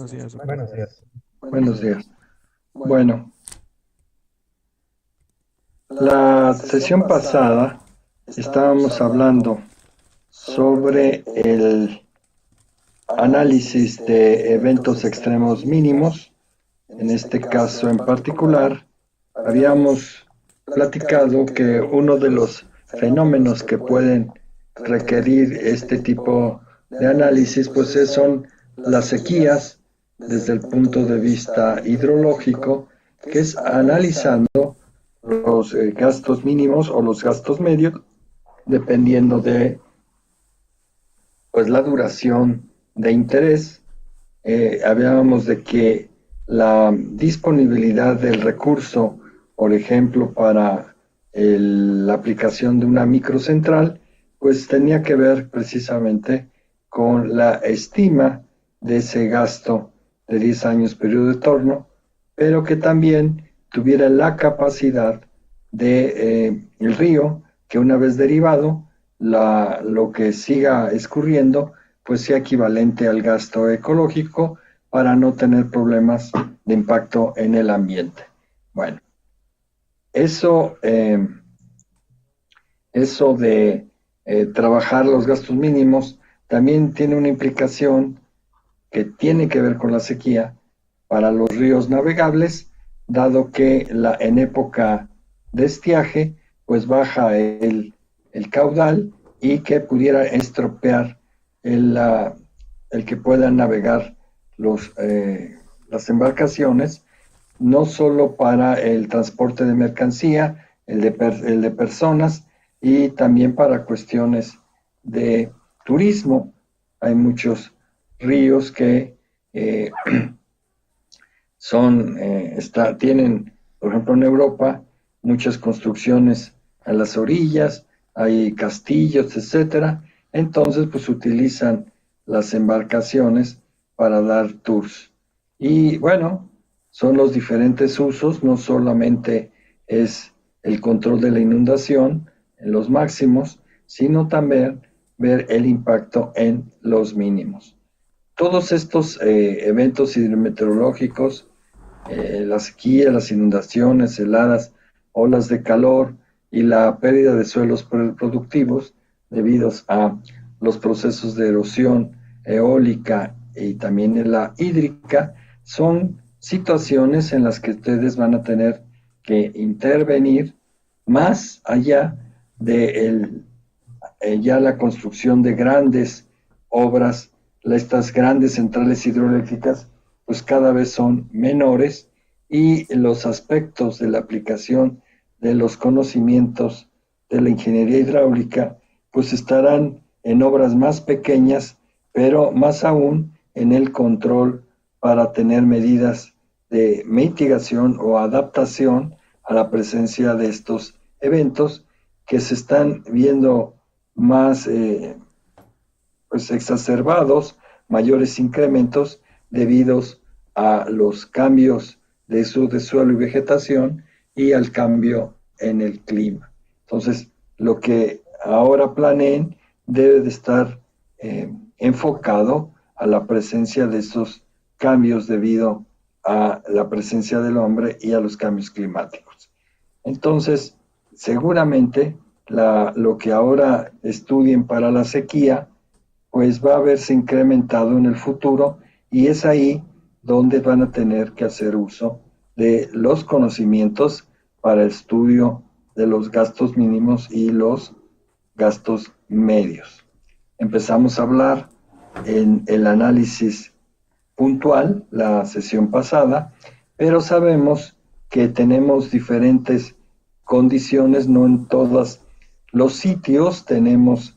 Buenos días, doctor. Buenos días. Buenos días. Bueno, la sesión pasada estábamos hablando sobre el análisis de eventos extremos mínimos. En este caso en particular, habíamos platicado que uno de los fenómenos que pueden requerir este tipo de análisis, pues son las sequías desde el punto de vista hidrológico, que es analizando los gastos mínimos o los gastos medios, dependiendo de pues, la duración de interés. Hablábamos de que la disponibilidad del recurso, por ejemplo, para la aplicación de una microcentral, pues tenía que ver precisamente con la estima de ese gasto de 10 años periodo de torno, pero que también tuviera la capacidad de el río, que una vez derivado, lo que siga escurriendo, pues sea equivalente al gasto ecológico para no tener problemas de impacto en el ambiente. Bueno, eso, eso de trabajar los gastos mínimos también tiene una implicación que tiene que ver con la sequía para los ríos navegables, dado que en época de estiaje, pues baja el caudal y que pudiera estropear el que puedan navegar las embarcaciones, no solo para el transporte de mercancía, el de personas, y también para cuestiones de turismo. Hay muchos ríos que tienen, por ejemplo, en Europa, muchas construcciones a las orillas, hay castillos, etcétera. Entonces, pues utilizan las embarcaciones para dar tours. Y bueno, son los diferentes usos, no solamente es el control de la inundación en los máximos, sino también ver el impacto en los mínimos. Todos estos eventos hidrometeorológicos, la sequía, las inundaciones, heladas, olas de calor y la pérdida de suelos productivos debido a los procesos de erosión eólica y también en la hídrica, son situaciones en las que ustedes van a tener que intervenir más allá de ya la construcción de grandes obras. Estas grandes centrales hidroeléctricas pues cada vez son menores y los aspectos de la aplicación de los conocimientos de la ingeniería hidráulica pues estarán en obras más pequeñas, pero más aún en el control para tener medidas de mitigación o adaptación a la presencia de estos eventos que se están viendo más pues exacerbados, mayores incrementos debidos a los cambios de suelo y vegetación y al cambio en el clima. Entonces, lo que ahora planeen debe de estar enfocado a la presencia de estos cambios debido a la presencia del hombre y a los cambios climáticos. Entonces, seguramente lo que ahora estudien para la sequía, pues va a verse incrementado en el futuro y es ahí donde van a tener que hacer uso de los conocimientos para el estudio de los gastos mínimos y los gastos medios. Empezamos a hablar en el análisis puntual la sesión pasada, pero sabemos que tenemos diferentes condiciones, no en todos los sitios tenemos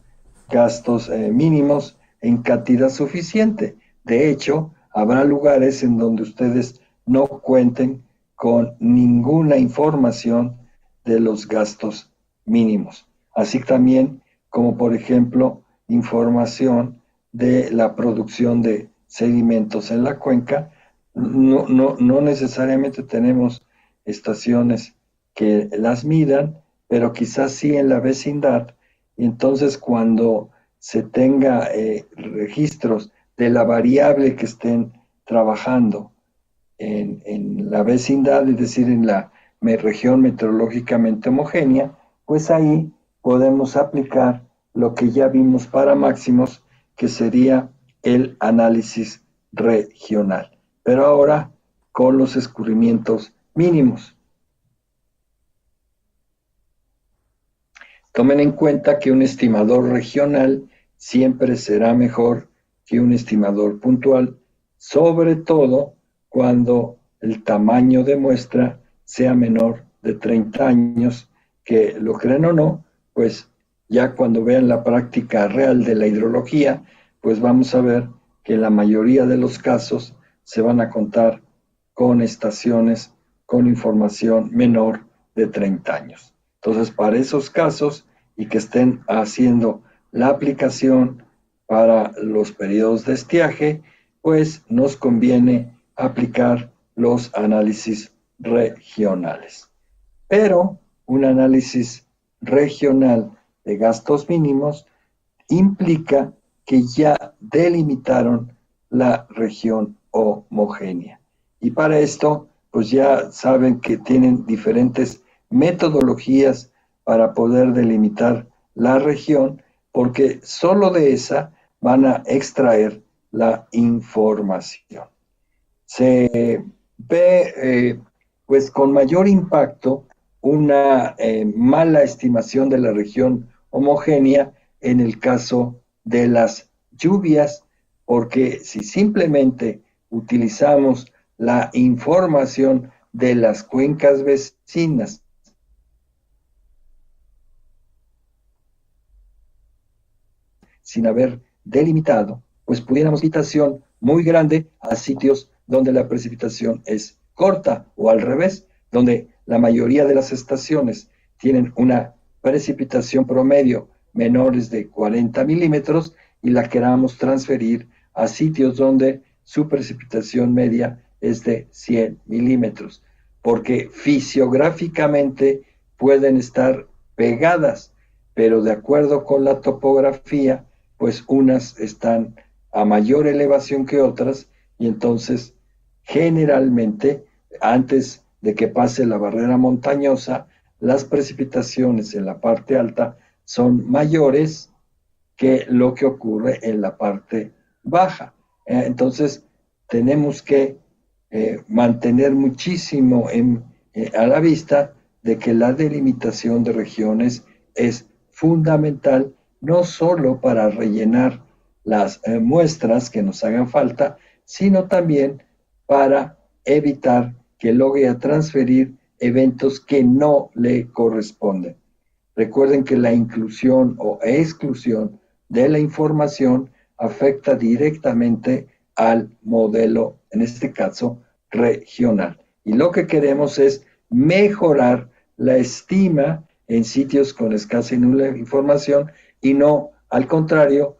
gastos mínimos en cantidad suficiente. De hecho, habrá lugares en donde ustedes no cuenten con ninguna información de los gastos mínimos. Así también como, por ejemplo, información de la producción de sedimentos en la cuenca. No necesariamente tenemos estaciones que las midan, pero quizás sí en la vecindad. Y entonces cuando se tenga registros de la variable que estén trabajando en la vecindad, es decir, en la región meteorológicamente homogénea, pues ahí podemos aplicar lo que ya vimos para máximos, que sería el análisis regional, pero ahora con los escurrimientos mínimos. Tomen en cuenta que un estimador regional siempre será mejor que un estimador puntual, sobre todo cuando el tamaño de muestra sea menor de 30 años, que lo crean o no, pues ya cuando vean la práctica real de la hidrología, pues vamos a ver que la mayoría de los casos se van a contar con estaciones con información menor de 30 años. Entonces, para esos casos y que estén haciendo la aplicación para los periodos de estiaje, pues nos conviene aplicar los análisis regionales. Pero un análisis regional de gastos mínimos implica que ya delimitaron la región homogénea. Y para esto, pues ya saben que tienen diferentes metodologías para poder delimitar la región, porque solo de esa van a extraer la información. Se ve pues con mayor impacto una mala estimación de la región homogénea en el caso de las lluvias, porque si simplemente utilizamos la información de las cuencas vecinas sin haber delimitado, pues pudiéramos precipitación muy grande a sitios donde la precipitación es corta, o al revés, donde la mayoría de las estaciones tienen una precipitación promedio menores de 40 milímetros y la queramos transferir a sitios donde su precipitación media es de 100 milímetros, porque fisiográficamente pueden estar pegadas, pero de acuerdo con la topografía, pues unas están a mayor elevación que otras, y entonces generalmente antes de que pase la barrera montañosa, las precipitaciones en la parte alta son mayores que lo que ocurre en la parte baja. Entonces tenemos que mantener muchísimo a la vista de que la delimitación de regiones es fundamental, no solo para rellenar las muestras que nos hagan falta, sino también para evitar que logre transferir eventos que no le corresponden. Recuerden que la inclusión o exclusión de la información afecta directamente al modelo, en este caso, regional. Y lo que queremos es mejorar la estima en sitios con escasa y nula información y no, al contrario,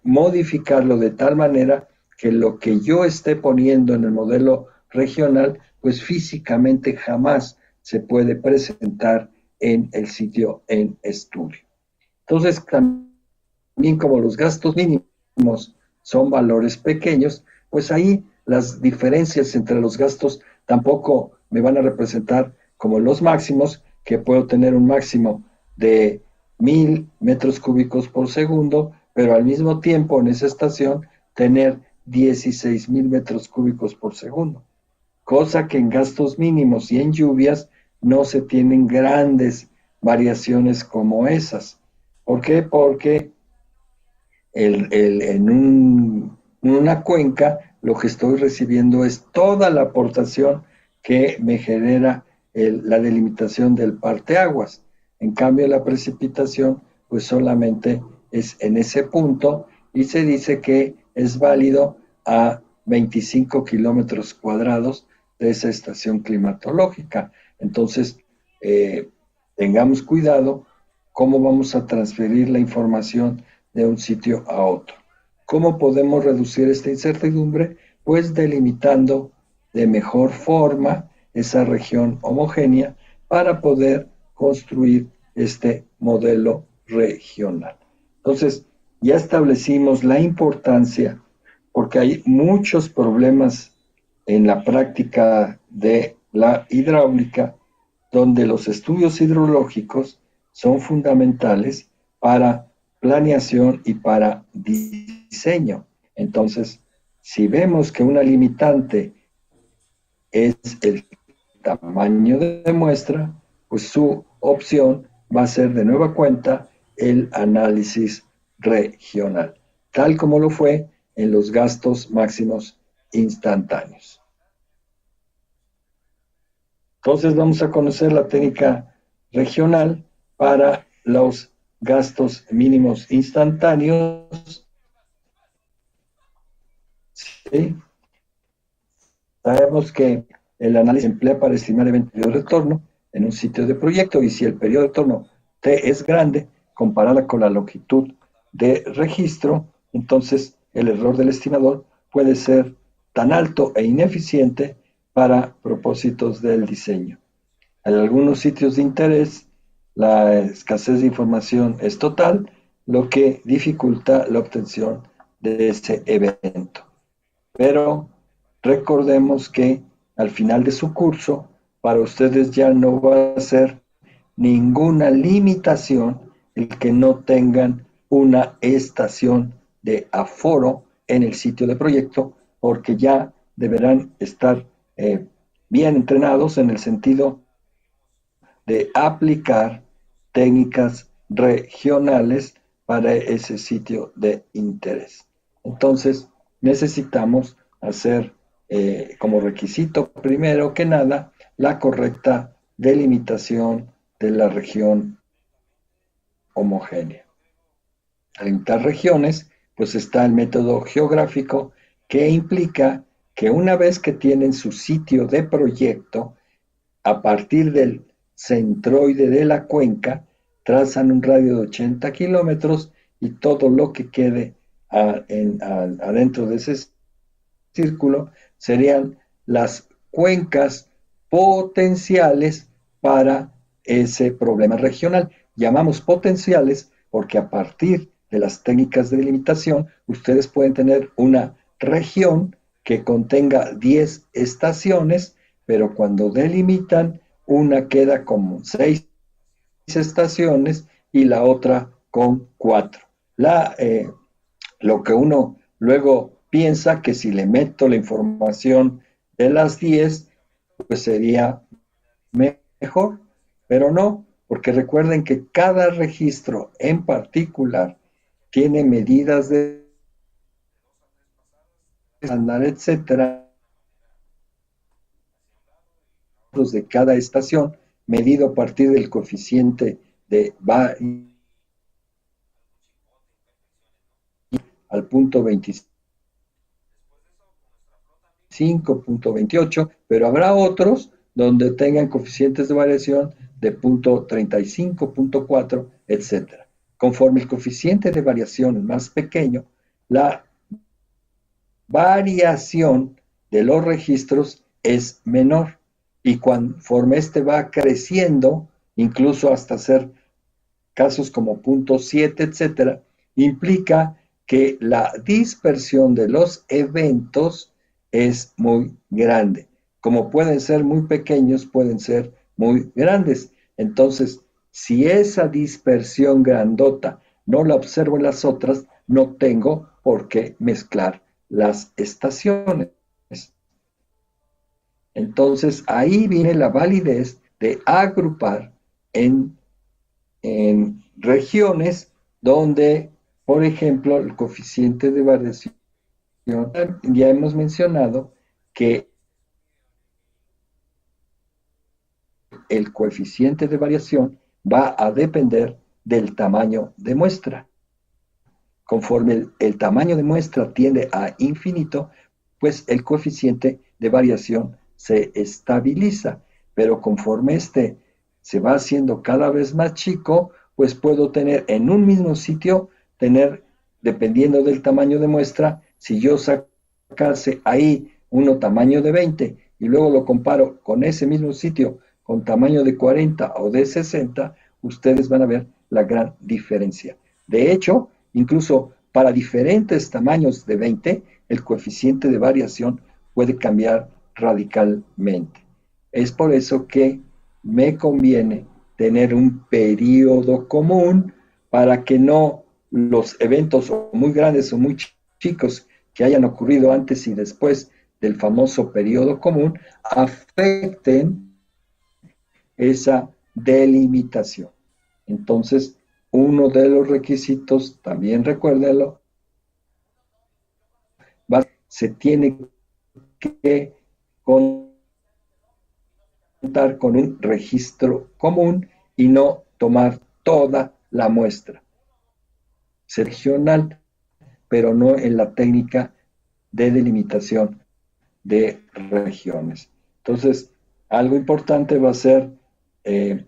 modificarlo de tal manera que lo que yo esté poniendo en el modelo regional, pues físicamente jamás se puede presentar en el sitio en estudio. Entonces, también como los gastos mínimos son valores pequeños, pues ahí las diferencias entre los gastos tampoco me van a representar como los máximos, que puedo tener un máximo de 1000 metros cúbicos por segundo, pero al mismo tiempo en esa estación tener 16,000 metros cúbicos por segundo, cosa que en gastos mínimos y en lluvias no se tienen grandes variaciones como esas. ¿Por qué? Porque en una cuenca lo que estoy recibiendo es toda la aportación que me genera la delimitación del parteaguas. En cambio, la precipitación pues solamente es en ese punto y se dice que es válido a 25 kilómetros cuadrados de esa estación climatológica. Entonces, tengamos cuidado cómo vamos a transferir la información de un sitio a otro. ¿Cómo podemos reducir esta incertidumbre? Pues delimitando de mejor forma esa región homogénea para poder construir este modelo regional. Entonces, ya establecimos la importancia porque hay muchos problemas en la práctica de la hidráulica, donde los estudios hidrológicos son fundamentales para planeación y para diseño. Entonces, si vemos que una limitante es el tamaño de muestra, pues su opción va a ser de nueva cuenta el análisis regional, tal como lo fue en los gastos máximos instantáneos. Entonces vamos a conocer la técnica regional para los gastos mínimos instantáneos. ¿Sí? Sabemos que el análisis se emplea para estimar el periodo de retorno en un sitio de proyecto, y si el periodo de retorno T es grande, comparada con la longitud de registro, entonces el error del estimador puede ser tan alto e ineficiente para propósitos del diseño. En algunos sitios de interés, la escasez de información es total, lo que dificulta la obtención de ese evento. Pero recordemos que al final de su curso, para ustedes ya no va a ser ninguna limitación el que no tengan una estación de aforo en el sitio de proyecto, porque ya deberán estar bien entrenados en el sentido de aplicar técnicas regionales para ese sitio de interés. Entonces, necesitamos hacer como requisito, primero que nada, la correcta delimitación de la región homogénea. Al limitar regiones, pues está el método geográfico, que implica que una vez que tienen su sitio de proyecto, a partir del centroide de la cuenca, trazan un radio de 80 kilómetros, y todo lo que quede adentro de ese círculo serían las cuencas potenciales para ese problema regional. Llamamos potenciales porque a partir de las técnicas de delimitación, ustedes pueden tener una región que contenga 10 estaciones, pero cuando delimitan, una queda con 6 estaciones y la otra con 4. Lo que uno luego piensa que si le meto la información de las 10, pues sería mejor, pero no, porque recuerden que cada registro en particular tiene medidas de estándar, etcétera, de cada estación, medido a partir del coeficiente de al punto 25, punto 28, pero habrá otros donde tengan coeficientes de variación de punto 35, punto 4, etcétera. Conforme el coeficiente de variación es más pequeño, la variación de los registros es menor, y conforme este va creciendo, incluso hasta ser casos como punto 7, etcétera, implica que la dispersión de los eventos es muy grande. Como pueden ser muy pequeños, pueden ser muy grandes. Entonces, si esa dispersión grandota no la observo en las otras, no tengo por qué mezclar las estaciones. Entonces, ahí viene la validez de agrupar en regiones donde, por ejemplo, el coeficiente de variación, ya hemos mencionado que el coeficiente de variación va a depender del tamaño de muestra. Conforme el tamaño de muestra tiende a infinito, pues el coeficiente de variación se estabiliza, pero conforme este se va haciendo cada vez más chico, pues puedo tener en un mismo sitio, dependiendo del tamaño de muestra, si yo sacase ahí uno tamaño de 20 y luego lo comparo con ese mismo sitio con tamaño de 40 o de 60, ustedes van a ver la gran diferencia. De hecho, incluso para diferentes tamaños de 20, el coeficiente de variación puede cambiar radicalmente. Es por eso que me conviene tener un periodo común para que no los eventos muy grandes o muy chicos que hayan ocurrido antes y después del famoso periodo común afecten esa delimitación. Entonces, uno de los requisitos, también recuérdenlo, se tiene que contar con un registro común y no tomar toda la muestra. Ser regional, pero no en la técnica de delimitación de regiones. Entonces, algo importante va a ser el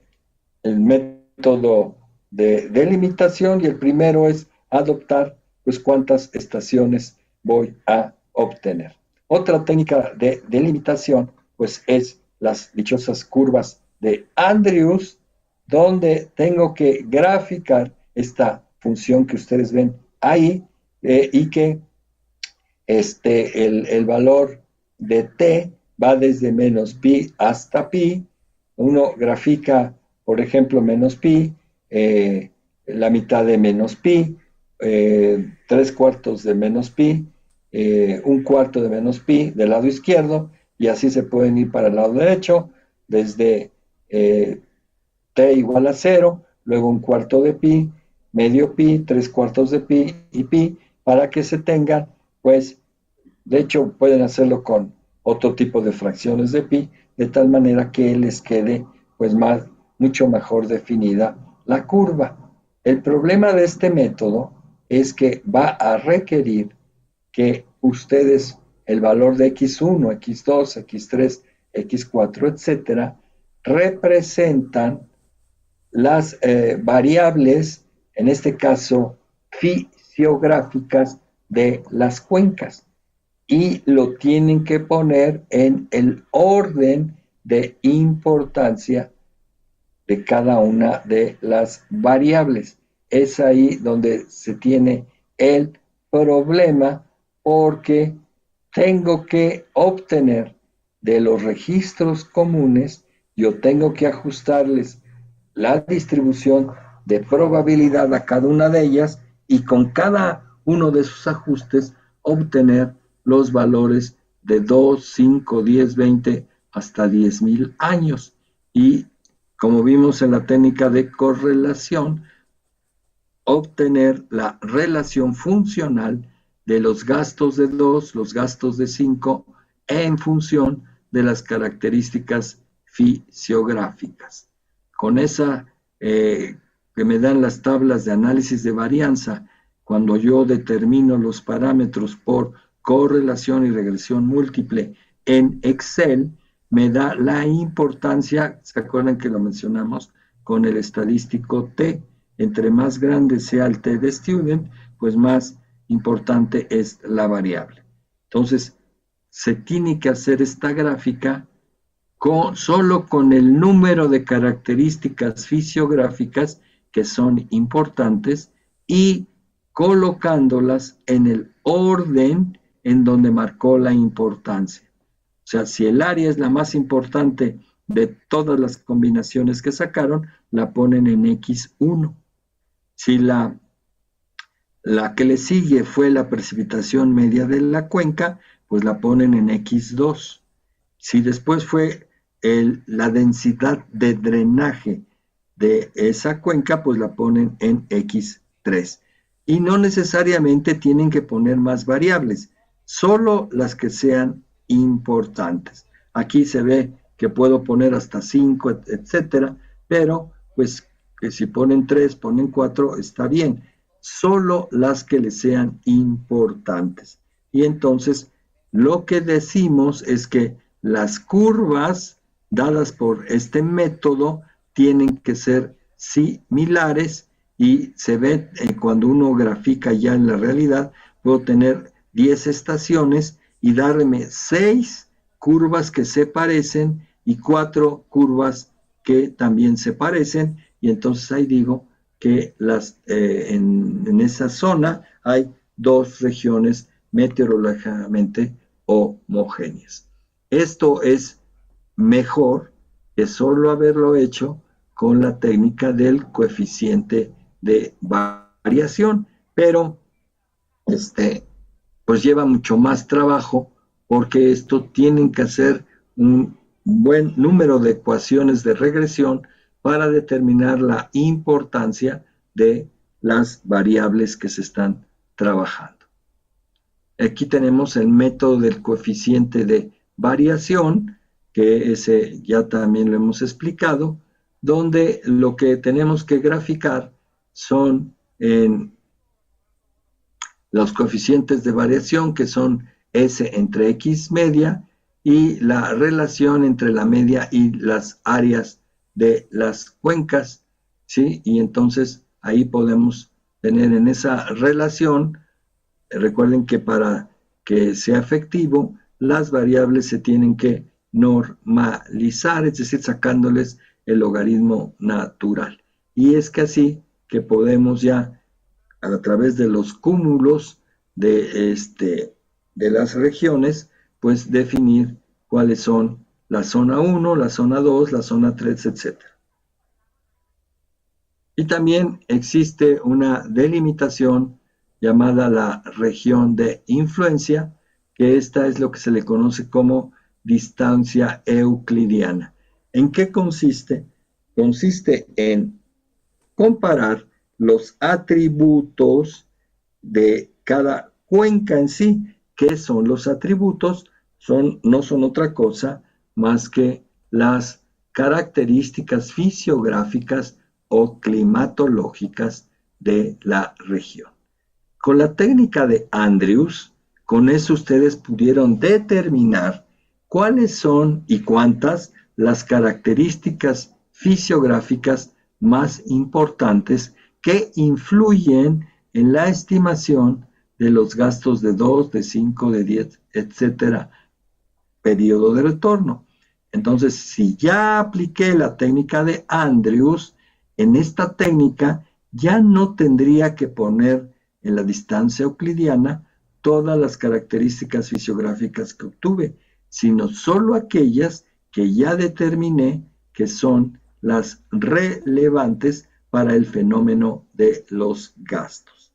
método de delimitación, y el primero es adoptar pues cuántas estaciones voy a obtener. Otra técnica de delimitación pues es las dichosas curvas de Andrews, donde tengo que graficar esta función que ustedes ven ahí, y que el valor de t va desde menos pi hasta pi. Uno grafica, por ejemplo, menos pi, la mitad de menos pi, 3/4 de menos pi, 1/4 de menos pi del lado izquierdo, y así se pueden ir para el lado derecho, desde t igual a 0, luego 1/4 de pi, medio pi, 3/4 de pi y pi, para que se tengan, pues, de hecho pueden hacerlo con otro tipo de fracciones de pi, de tal manera que les quede pues mucho mejor definida la curva. El problema de este método es que va a requerir que ustedes el valor de x1, x2, x3, x4, etcétera, representan las variables, en este caso fisiográficas de las cuencas, y lo tienen que poner en el orden de importancia de cada una de las variables. Es ahí donde se tiene el problema, porque tengo que obtener de los registros comunes, yo tengo que ajustarles la distribución de probabilidad a cada una de ellas, y con cada uno de esos ajustes obtener los valores de 2, 5, 10, 20, hasta 10,000 años. Y como vimos en la técnica de correlación, obtener la relación funcional de los gastos de 2, los gastos de 5, en función de las características fisiográficas. Con esa que me dan las tablas de análisis de varianza, cuando yo determino los parámetros por correlación y regresión múltiple en Excel, me da la importancia, ¿se acuerdan que lo mencionamos con el estadístico T? Entre más grande sea el T de student, pues más importante es la variable. Entonces, se tiene que hacer esta gráfica solo con el número de características fisiográficas que son importantes, y colocándolas en el orden en donde marcó la importancia. O sea, si el área es la más importante de todas las combinaciones que sacaron, la ponen en X1. Si la que le sigue fue la precipitación media de la cuenca, pues la ponen en X2. Si después fue la densidad de drenaje de esa cuenca, pues la ponen en X3. Y no necesariamente tienen que poner más variables, solo las que sean importantes. Aquí se ve que puedo poner hasta 5, etcétera, pero pues que si ponen 3, ponen 4, está bien. Solo las que les sean importantes. Y entonces lo que decimos es que las curvas dadas por este método tienen que ser similares, y se ve cuando uno grafica ya en la realidad, puedo tener 10 estaciones y darme 6 curvas que se parecen y 4 curvas que también se parecen, y entonces ahí digo que en esa zona hay dos regiones meteorológicamente homogéneas. Esto es mejor que solo haberlo hecho con la técnica del coeficiente de variación, pero pues lleva mucho más trabajo porque esto tienen que hacer un buen número de ecuaciones de regresión para determinar la importancia de las variables que se están trabajando. Aquí tenemos el método del coeficiente de variación, que ese ya también lo hemos explicado, donde lo que tenemos que graficar son los coeficientes de variación, que son S entre X media, y la relación entre la media y las áreas de las cuencas, ¿sí? Y entonces ahí podemos tener en esa relación, recuerden que para que sea efectivo, las variables se tienen que normalizar, es decir, sacándoles el logaritmo natural. Y es que así que podemos ya, a través de los cúmulos de las regiones, pues definir cuáles son la zona 1, la zona 2, la zona 3, etc. Y también existe una delimitación llamada la región de influencia, que esta es lo que se le conoce como distancia euclidiana. ¿En qué consiste? Consiste en comparar los atributos de cada cuenca en sí. ¿Qué son los atributos? No son otra cosa más que las características fisiográficas o climatológicas de la región. Con la técnica de Andrews, con eso ustedes pudieron determinar cuáles son y cuántas las características fisiográficas más importantes que influyen en la estimación de los gastos de 2, de 5, de 10, etcétera, periodo de retorno. Entonces, si ya apliqué la técnica de Andrews, en esta técnica ya no tendría que poner en la distancia euclidiana todas las características fisiográficas que obtuve, sino solo aquellas que ya determiné que son las relevantes para el fenómeno de los gastos.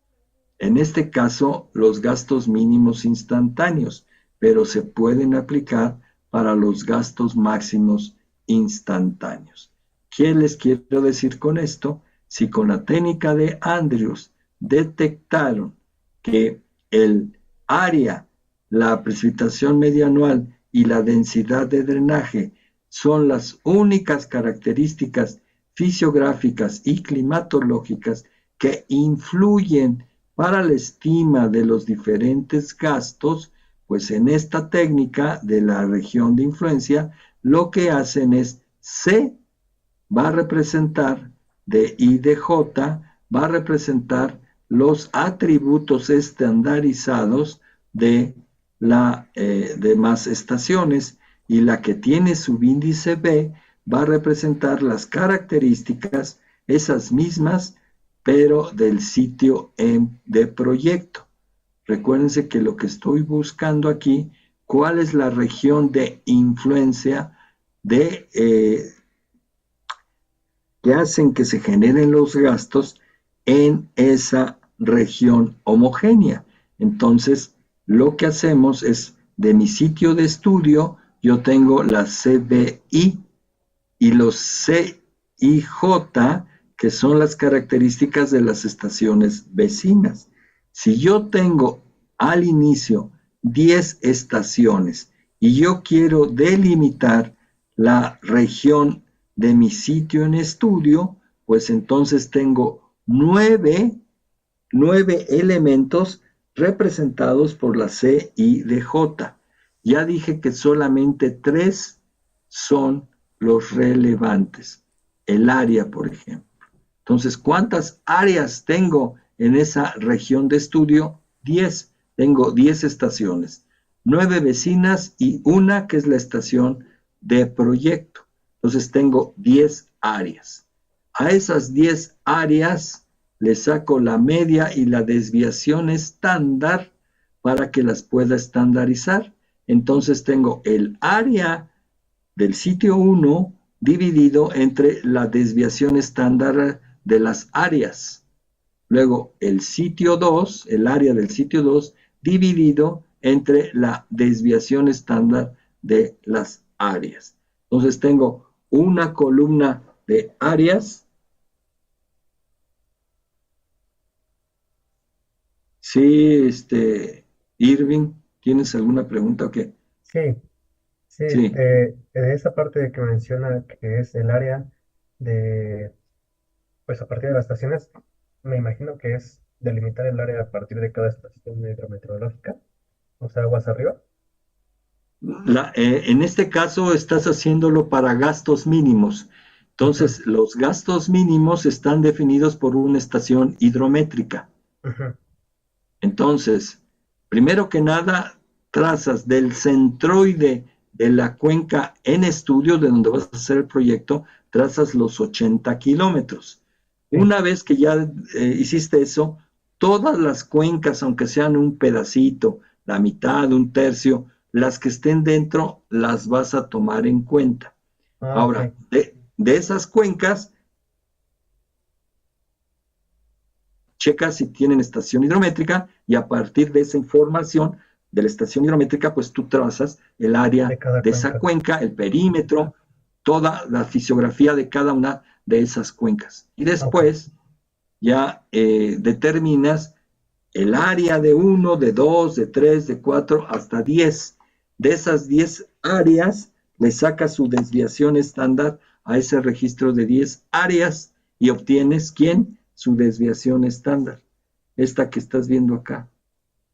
En este caso, los gastos mínimos instantáneos, pero se pueden aplicar para los gastos máximos instantáneos. ¿Qué les quiero decir con esto? Si con la técnica de Andrews detectaron que el área, la precipitación media anual y la densidad de drenaje son las únicas características fisiográficas y climatológicas que influyen para la estima de los diferentes gastos, pues en esta técnica de la región de influencia, lo que hacen es C va a representar de I de J, va a representar los atributos estandarizados de las demás estaciones, y la que tiene subíndice B va a representar las características, esas mismas, pero del sitio de proyecto. Recuérdense que lo que estoy buscando aquí, cuál es la región de influencia que hacen que se generen los gastos en esa región homogénea. Entonces, lo que hacemos es, de mi sitio de estudio, yo tengo la CBI y los CIJ, que son las características de las estaciones vecinas. Si yo tengo al inicio 10 estaciones y yo quiero delimitar la región de mi sitio en estudio, pues entonces tengo 9 elementos representados por la C, I, D, J. Ya dije que solamente 3 son los relevantes. El área, por ejemplo. Entonces, ¿cuántas áreas tengo en esa región de estudio? 10. Tengo 10 estaciones, 9 vecinas y una que es la estación de proyecto. Entonces, tengo 10 áreas. A esas 10 áreas le saco la media y la desviación estándar para que las pueda estandarizar. Entonces tengo el área del sitio 1 dividido entre la desviación estándar de las áreas. Luego el sitio 2, el área del sitio 2, dividido entre la desviación estándar de las áreas. Entonces tengo una columna de áreas. Sí, Irving, ¿tienes alguna pregunta o qué? Sí, sí, Sí. de esa parte que menciona que es el área de, pues a partir de las estaciones, me imagino que es delimitar el área a partir de cada estación hidrometeorológica, o sea, aguas arriba. En este caso estás haciéndolo para gastos mínimos. Ujú, Entonces, los gastos mínimos están definidos por una estación hidrométrica. ujú, Entonces, primero que nada, trazas del centroide de la cuenca en estudio, de donde vas a hacer el proyecto, trazas los 80 kilómetros. sí. Una vez que ya hiciste eso, todas las cuencas, aunque sean un pedacito, la mitad, un tercio, las que estén dentro, las vas a tomar en cuenta. Ah, ok. Ahora, de esas cuencas, checa si tienen estación hidrométrica y a partir de esa información de la estación hidrométrica, pues tú trazas el De área cada de esa cuenca. cuenca, el perímetro, toda la fisiografía de cada una de esas cuencas. Y Ok. después ya determinas el área de uno, de 2, de 3, de 4 hasta 10. De esas 10 áreas, le sacas su desviación estándar a ese registro de 10 áreas y obtienes, ¿quién? Su desviación estándar. Esta que estás viendo acá,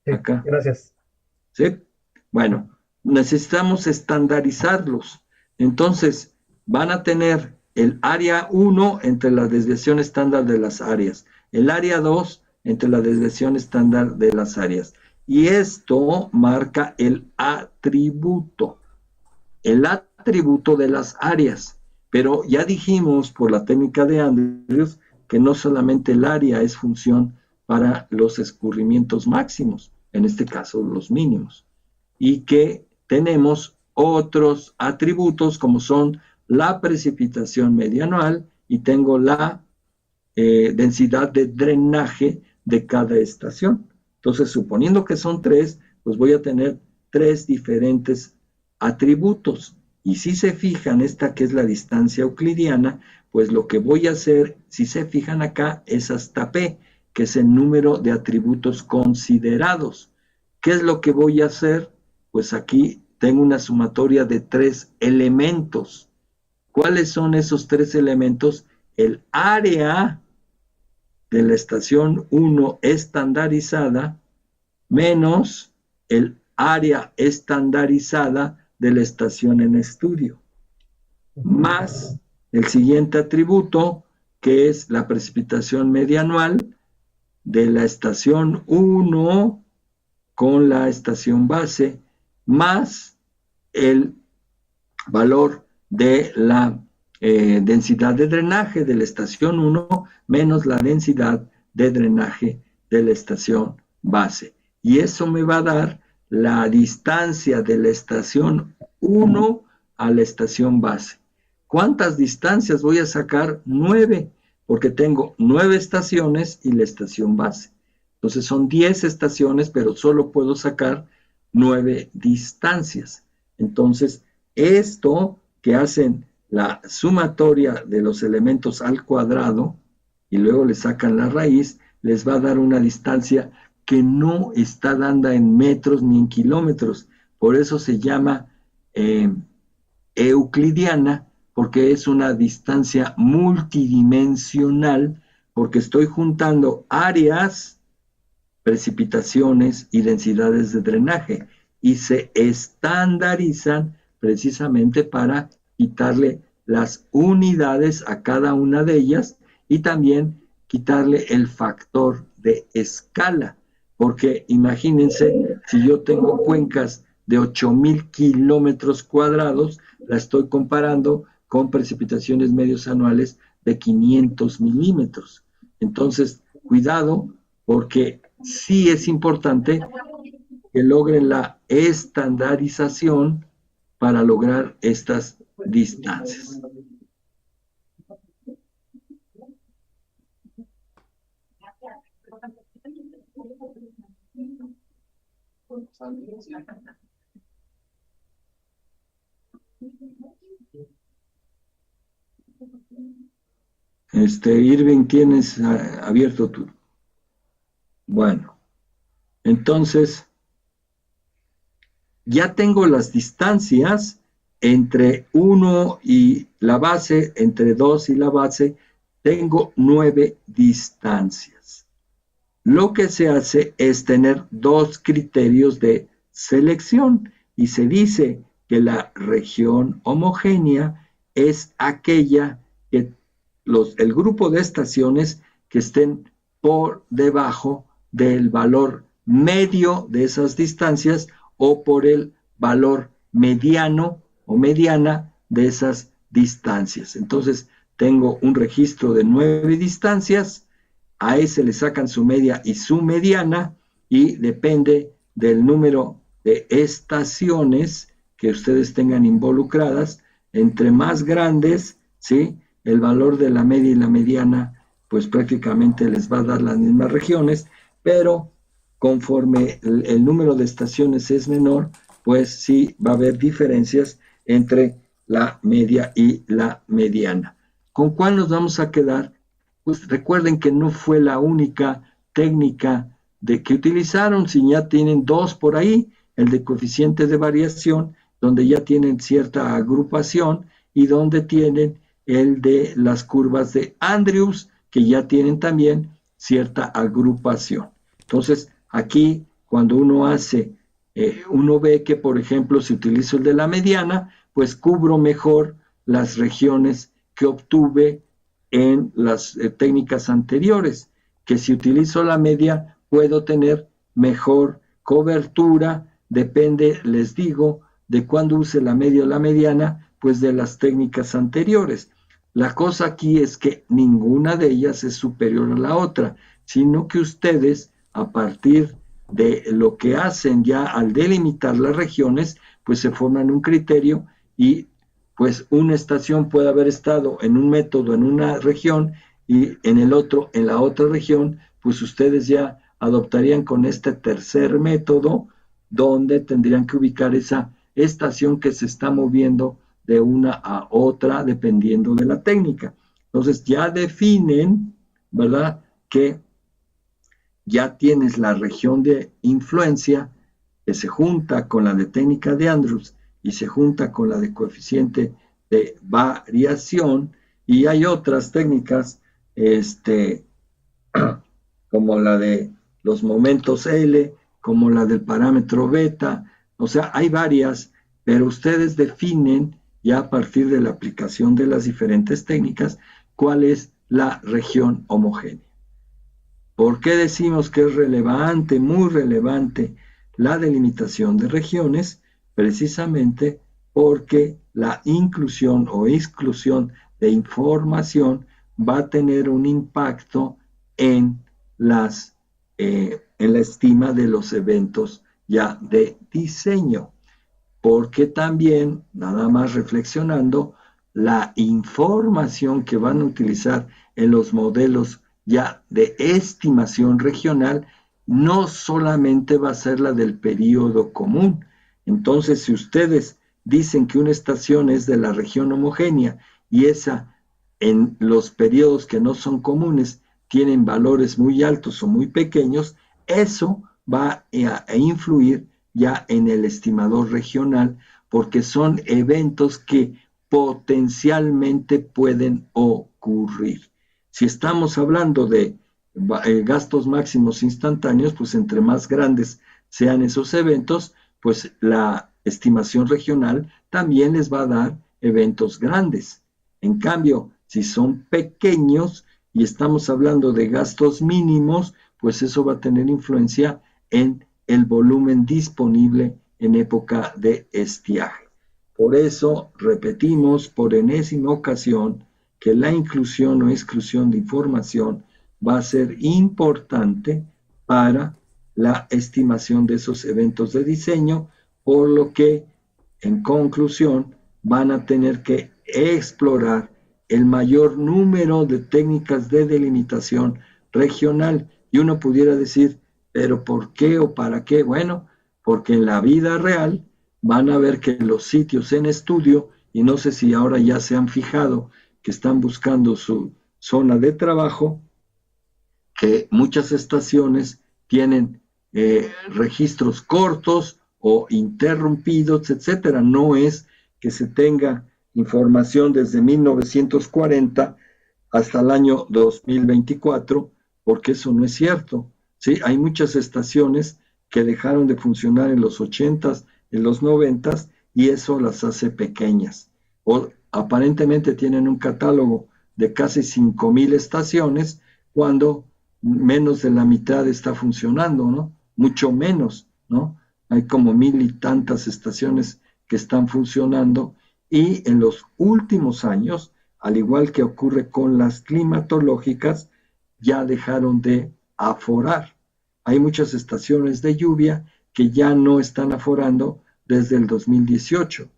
Sí, acá. gracias. ¿Sí? Bueno, necesitamos estandarizarlos. Entonces, van a tener el área 1 entre la desviación estándar de las áreas, el área 2 entre la desviación estándar de las áreas. Y esto marca el atributo de las áreas. Pero ya dijimos por la técnica de Andrews que no solamente el área es función para los escurrimientos máximos, en este caso los mínimos, y que tenemos otros atributos como son la precipitación media anual y tengo la densidad de drenaje de cada estación. Entonces, suponiendo que son tres, pues voy a tener tres diferentes atributos. Y si se fijan, esta que es la distancia euclidiana, pues lo que voy a hacer, si se fijan acá, es hasta P, que es el número de atributos considerados. ¿Qué es lo que voy a hacer? Pues aquí tengo una sumatoria de tres elementos. ¿Cuáles son esos tres elementos? El área de la estación 1 estandarizada menos el área estandarizada de la estación en estudio, Ujú, más el siguiente atributo, que es la precipitación media anual de la estación 1 con la estación base, más el valor de la densidad de drenaje de la estación 1 menos la densidad de drenaje de la estación base. Y eso me va a dar la distancia de la estación 1 a la estación base. ¿Cuántas distancias voy a sacar? 9, porque tengo 9 estaciones y la estación base. Entonces son 10 estaciones, pero solo puedo sacar 9 distancias. Entonces, esto que hacen la sumatoria de los elementos al cuadrado y luego le sacan la raíz, les va a dar una distancia que no está dada en metros ni en kilómetros. Por eso se llama eh, euclidiana, porque es una distancia multidimensional, porque estoy juntando áreas, precipitaciones y densidades de drenaje y se estandarizan precisamente para quitarle las unidades a cada una de ellas y también quitarle el factor de escala, porque imagínense si yo tengo cuencas de 8,000 kilómetros cuadrados, la estoy comparando con precipitaciones medios anuales de 500 milímetros. Entonces, cuidado, porque sí es importante que logren la estandarización para lograr estas distancias. Irving, tienes abierto tú. Bueno, entonces ya tengo las distancias entre 1 y la base, entre 2 y la base, tengo 9 distancias. Lo que se hace es tener 2 criterios de selección y se dice que la región homogénea es aquella que el grupo de estaciones que estén por debajo del valor medio de esas distancias o por el valor mediano o mediana de esas distancias. Entonces, tengo un registro de 9 distancias, a ese le sacan su media y su mediana, y depende del número de estaciones que ustedes tengan involucradas. Entre más grandes, ¿sí?, el valor de la media y la mediana, pues prácticamente les va a dar las mismas regiones, pero conforme el número de estaciones es menor, pues sí va a haber diferencias entre la media y la mediana. ¿Con cuál nos vamos a quedar? Pues recuerden que no fue la única técnica de que utilizaron, si ya tienen 2 por ahí, el de coeficiente de variación, donde ya tienen cierta agrupación, y donde tienen el de las curvas de Andrews, que ya tienen también cierta agrupación. Entonces, aquí, cuando uno hace, uno ve que, por ejemplo, si utilizo el de la mediana, pues cubro mejor las regiones que obtuve en las técnicas anteriores, que si utilizo la media, puedo tener mejor cobertura, depende, les digo, de cuándo use la media o la mediana, pues de las técnicas anteriores. La cosa aquí es que ninguna de ellas es superior a la otra, sino que ustedes, a partir de lo que hacen ya al delimitar las regiones, pues se forman un criterio, y pues una estación puede haber estado en un método en una región y en el otro, en la otra región, pues ustedes ya adoptarían con este tercer método, donde tendrían que ubicar esa estación que se está moviendo de una a otra dependiendo de la técnica. Entonces ya definen, ¿verdad?, que ya tienes la región de influencia que se junta con la de técnica de Andrews y se junta con la de coeficiente de variación, y hay otras técnicas como la de los momentos L, como la del parámetro beta. O sea, hay varias, pero ustedes definen ya a partir de la aplicación de las diferentes técnicas cuál es la región homogénea. ¿Por qué decimos que es relevante, muy relevante, la delimitación de regiones? Precisamente porque la inclusión o exclusión de información va a tener un impacto en la estima de los eventos ya de diseño. Porque también, nada más reflexionando, la información que van a utilizar en los modelos ya de estimación regional no solamente va a ser la del periodo común. Entonces, si ustedes dicen que una estación es de la región homogénea y esa en los periodos que no son comunes tienen valores muy altos o muy pequeños, eso va a influir ya en el estimador regional, porque son eventos que potencialmente pueden ocurrir. Si estamos hablando de gastos máximos instantáneos, pues entre más grandes sean esos eventos, pues la estimación regional también les va a dar eventos grandes. En cambio, si son pequeños y estamos hablando de gastos mínimos, pues eso va a tener influencia en el volumen disponible en época de estiaje. Por eso repetimos por enésima ocasión que la inclusión o exclusión de información va a ser importante para la estimación de esos eventos de diseño, por lo que, en conclusión, van a tener que explorar el mayor número de técnicas de delimitación regional. Y uno pudiera decir, ¿pero por qué o para qué? Bueno, porque en la vida real van a ver que los sitios en estudio, y no sé si ahora ya se han fijado que están buscando su zona de trabajo, que muchas estaciones tienen registros cortos o interrumpidos, etcétera. No es que se tenga información desde 1940 hasta el año 2024, porque eso no es cierto. ¿Sí? Hay muchas estaciones que dejaron de funcionar en los 80s, en los 90s, y eso las hace pequeñas. O aparentemente tienen un catálogo de casi 5,000 estaciones, cuando menos de la mitad está funcionando, ¿no? Mucho menos, ¿no? Hay como 1,000 y tantas estaciones que están funcionando, y en los últimos años, al igual que ocurre con las climatológicas, ya dejaron de aforar. Hay muchas estaciones de lluvia que ya no están aforando desde el 2018.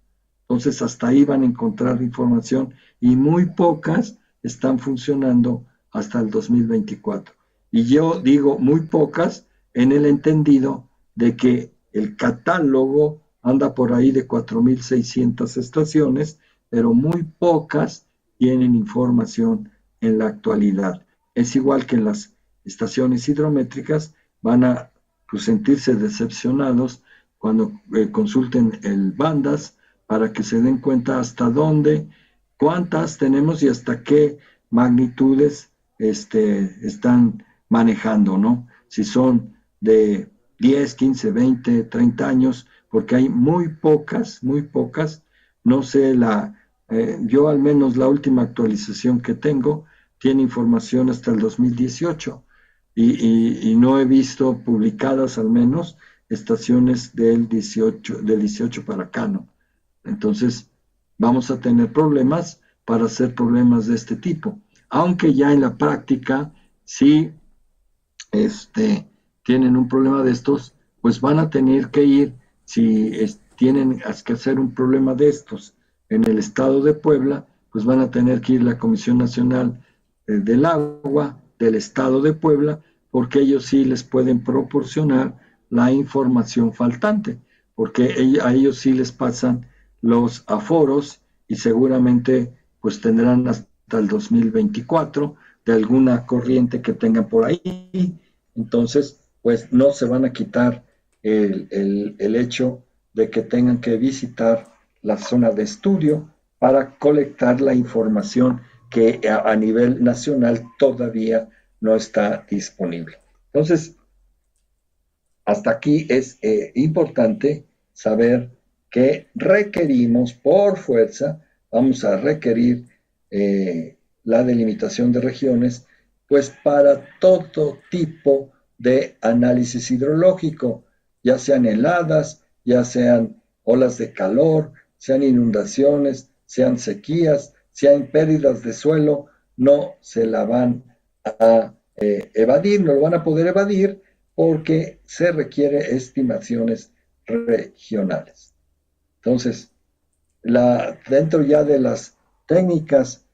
Entonces, hasta ahí van a encontrar información, y muy pocas están funcionando hasta el 2024. Y yo digo muy pocas en el entendido de que el catálogo anda por ahí de 4,600 estaciones, pero muy pocas tienen información en la actualidad. Es igual que en las estaciones hidrométricas, van a pues, sentirse decepcionados cuando consulten el bandas, para que se den cuenta hasta dónde, cuántas tenemos y hasta qué magnitudes están manejando, ¿no? Si son de 10, 15, 20, 30 años, porque hay muy pocas, no sé, yo al menos la última actualización que tengo tiene información hasta el 2018, y no he visto publicadas al menos estaciones del 18 para acá, ¿no? Entonces, vamos a tener problemas para hacer problemas de este tipo. Aunque ya en la práctica, si tienen un problema de estos, pues van a tener que ir, si tienen que hacer un problema de estos en el estado de Puebla, pues van a tener que ir a la Comisión Nacional del Agua del estado de Puebla, porque ellos sí les pueden proporcionar la información faltante, porque a ellos sí les pasan los aforos, y seguramente pues tendrán hasta el 2024 de alguna corriente que tengan por ahí. Entonces pues no se van a quitar el hecho de que tengan que visitar la zona de estudio para colectar la información que a nivel nacional todavía no está disponible. Entonces, hasta aquí es importante saber que requerimos por fuerza, vamos a requerir la delimitación de regiones, pues para todo tipo de análisis hidrológico, ya sean heladas, ya sean olas de calor, sean inundaciones, sean sequías, sean pérdidas de suelo, no se la van a evadir, no lo van a poder evadir, porque se requiere estimaciones regionales. Entonces, dentro ya de las técnicas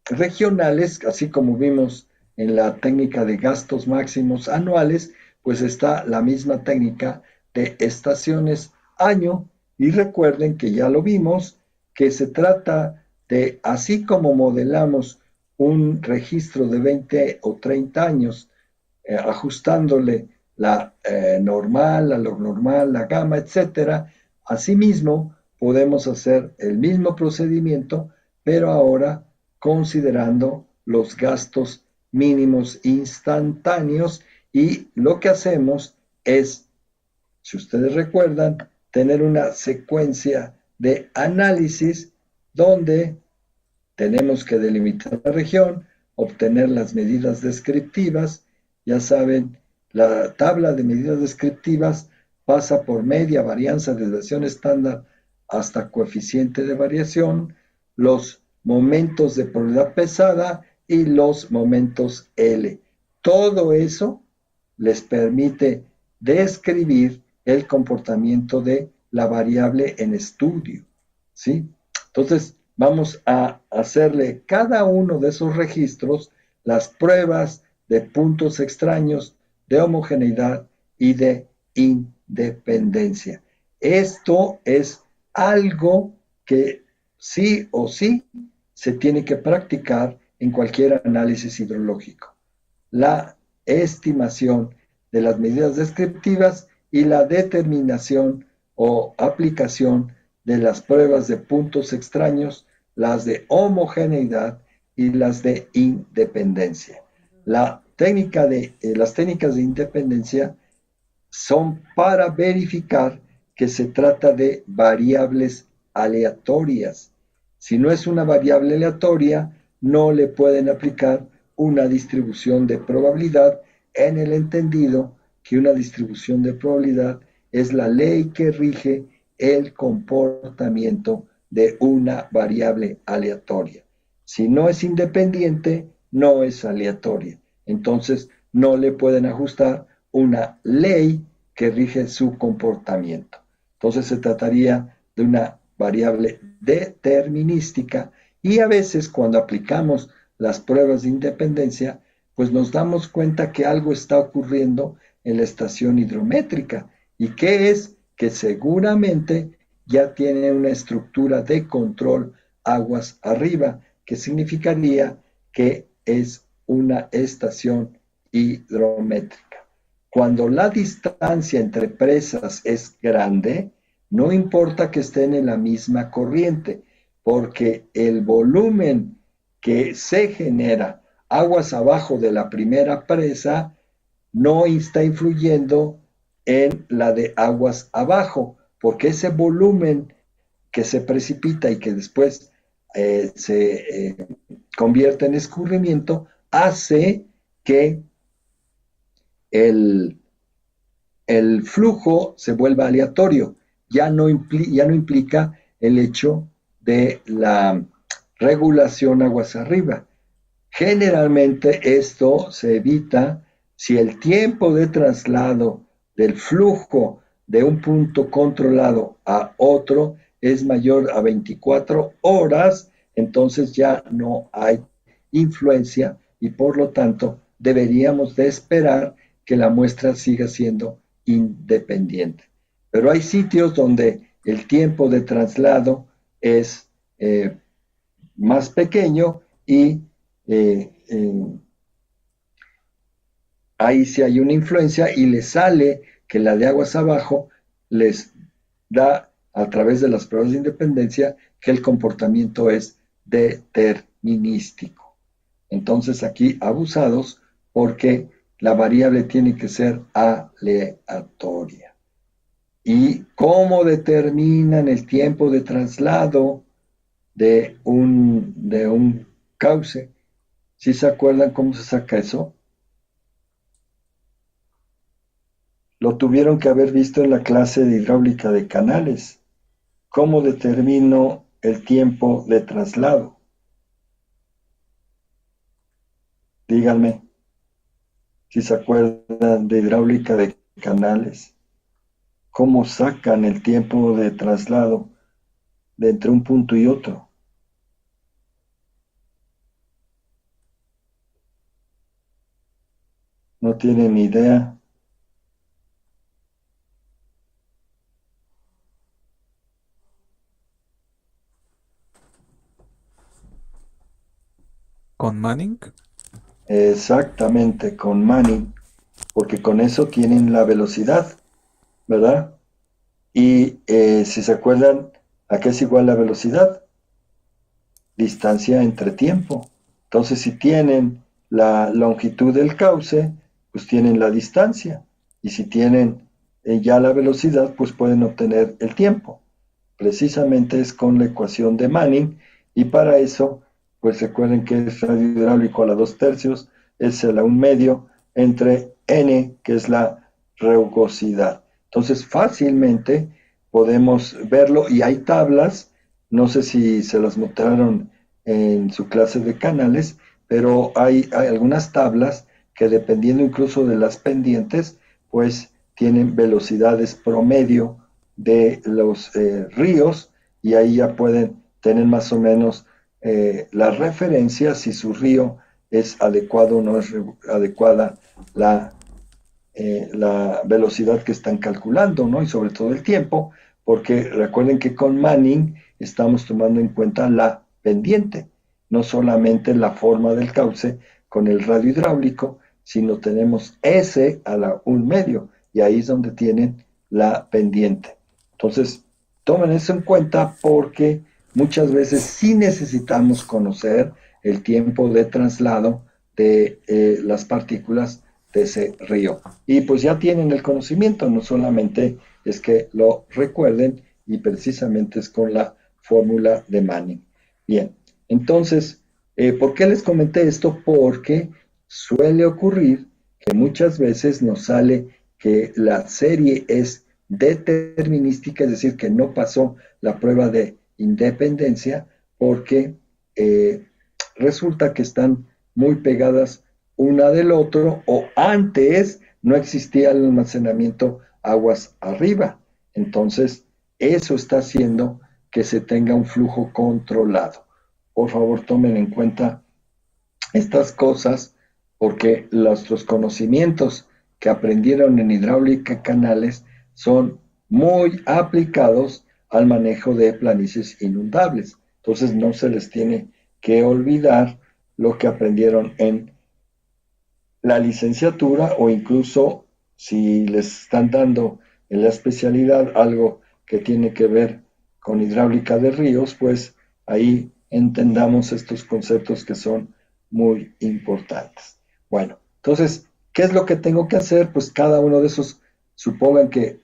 regionales, así como vimos en la técnica de gastos máximos anuales, pues está la misma técnica de estaciones año, y recuerden que ya lo vimos, que se trata de, así como modelamos un registro de 20 o 30 años, ajustándole la normal, la log normal, la gamma, etcétera. Asimismo, podemos hacer el mismo procedimiento, pero ahora considerando los gastos mínimos instantáneos, y lo que hacemos es, si ustedes recuerdan, tener una secuencia de análisis donde tenemos que delimitar la región, obtener las medidas descriptivas. Ya saben, la tabla de medidas descriptivas pasa por media, varianza, desviación estándar, hasta coeficiente de variación, los momentos de probabilidad pesada y los momentos L. Todo eso les permite describir el comportamiento de la variable en estudio, ¿sí? Entonces, vamos a hacerle cada uno de esos registros las pruebas de puntos extraños, de homogeneidad y de independencia. Esto es algo que sí o sí se tiene que practicar en cualquier análisis hidrológico. La estimación de las medidas descriptivas y la determinación o aplicación de las pruebas de puntos extraños, las de homogeneidad y las de independencia. Las técnicas de independencia son para verificar que se trata de variables aleatorias. Si no es una variable aleatoria, no le pueden aplicar una distribución de probabilidad en el entendido que una distribución de probabilidad es la ley que rige el comportamiento de una variable aleatoria. Si no es independiente, no es aleatoria. Entonces, no le pueden ajustar una ley que rige su comportamiento. Entonces, se trataría de una variable determinística y a veces cuando aplicamos las pruebas de independencia, pues nos damos cuenta que algo está ocurriendo en la estación hidrométrica. ¿Y qué es? Que seguramente ya tiene una estructura de control aguas arriba, que significaría que es una estación hidrométrica. Cuando la distancia entre presas es grande, no importa que estén en la misma corriente, porque el volumen que se genera aguas abajo de la primera presa no está influyendo en la de aguas abajo, porque ese volumen que se precipita y que después se convierte en escurrimiento hace que el flujo se vuelva aleatorio. Ya no implica el hecho de la regulación aguas arriba. Generalmente esto se evita si el tiempo de traslado del flujo de un punto controlado a otro es mayor a 24 horas, entonces ya no hay influencia y por lo tanto deberíamos de esperar que la muestra siga siendo independiente. Pero hay sitios donde el tiempo de traslado es más pequeño y ahí sí hay una influencia y les sale que la de aguas abajo les da a través de las pruebas de independencia que el comportamiento es determinístico. Entonces aquí abusados porque la variable tiene que ser aleatoria. ¿Y cómo determinan el tiempo de traslado de un cauce? ¿Sí se acuerdan cómo se saca eso? Lo tuvieron que haber visto en la clase de hidráulica de canales. ¿Cómo determino el tiempo de traslado? Díganme si se acuerdan de hidráulica de canales. ¿Cómo sacan el tiempo de traslado de entre un punto y otro? No tienen ni idea. ¿Con Manning? Exactamente, con Manning, porque con eso tienen la velocidad, ¿verdad? Y si se acuerdan, ¿a qué es igual la velocidad? Distancia entre tiempo. Entonces, si tienen la longitud del cauce, pues tienen la distancia. Y si tienen ya la velocidad, pues pueden obtener el tiempo. Precisamente es con la ecuación de Manning. Y para eso, pues recuerden que es radio hidráulico a la 2/3, es a la 1/2, entre n, que es la rugosidad. Entonces, fácilmente podemos verlo y hay tablas, no sé si se las mostraron en su clase de canales, pero hay algunas tablas que dependiendo incluso de las pendientes, pues tienen velocidades promedio de los ríos y ahí ya pueden tener más o menos las referencias si su río es adecuado o no es adecuada la velocidad que están calculando, ¿no? Y sobre todo el tiempo, porque recuerden que con Manning estamos tomando en cuenta la pendiente, no solamente la forma del cauce con el radio hidráulico, sino tenemos S a la 1/2, y ahí es donde tienen la pendiente. Entonces, tomen eso en cuenta porque muchas veces sí necesitamos conocer el tiempo de traslado de las partículas de ese río. Y pues ya tienen el conocimiento, no solamente es que lo recuerden y precisamente es con la fórmula de Manning. Bien, entonces, ¿por qué les comenté esto? Porque suele ocurrir que muchas veces nos sale que la serie es determinística, es decir, que no pasó la prueba de independencia porque resulta que están muy pegadas una del otro, o antes no existía el almacenamiento aguas arriba. Entonces, eso está haciendo que se tenga un flujo controlado. Por favor, tomen en cuenta estas cosas porque nuestros conocimientos que aprendieron en hidráulica canales son muy aplicados al manejo de planicies inundables. Entonces no se les tiene que olvidar lo que aprendieron en la licenciatura o incluso si les están dando en la especialidad algo que tiene que ver con hidráulica de ríos, pues ahí entendamos estos conceptos que son muy importantes. Bueno, entonces, ¿qué es lo que tengo que hacer? Pues cada uno de esos, supongan que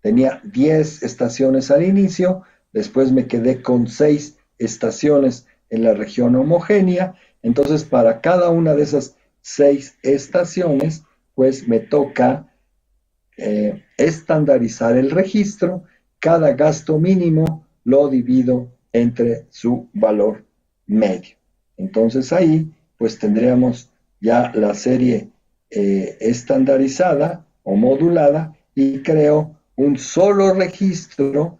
tenía 10 estaciones al inicio, después me quedé con 6 estaciones en la región homogénea, entonces para cada una de esas 6 estaciones, pues me toca estandarizar el registro, cada gasto mínimo lo divido entre su valor medio. Entonces ahí pues tendríamos ya la serie estandarizada o modulada y creo un solo registro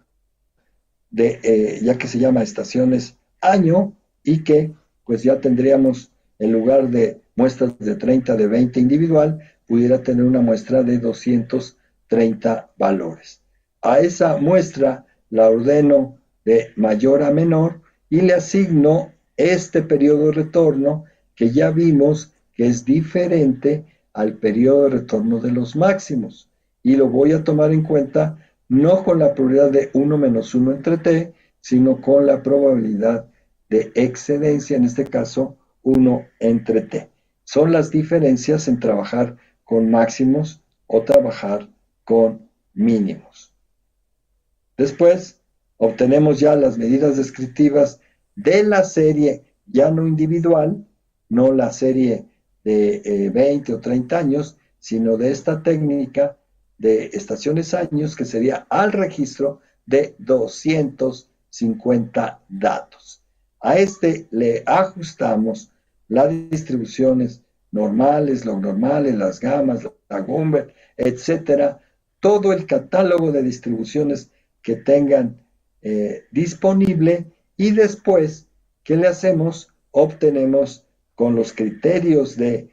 ya que se llama estaciones año y que pues ya tendríamos en lugar de muestras de 30 de 20 individual, pudiera tener una muestra de 230 valores. A esa muestra la ordeno de mayor a menor y le asigno este periodo de retorno que ya vimos que es diferente al periodo de retorno de los máximos. Y lo voy a tomar en cuenta no con la probabilidad de 1 menos 1 entre t, sino con la probabilidad de excedencia, en este caso 1 entre t. Son las diferencias en trabajar con máximos o trabajar con mínimos. Después obtenemos ya las medidas descriptivas de la serie ya no individual, no la serie de 20 o 30 años, sino de esta técnica de estaciones años que sería al registro de 250 datos. A este le ajustamos las distribuciones normales, lognormales, las gamas, la Gumbel, etcétera, todo el catálogo de distribuciones que tengan disponible y después, ¿qué le hacemos? Obtenemos con los criterios de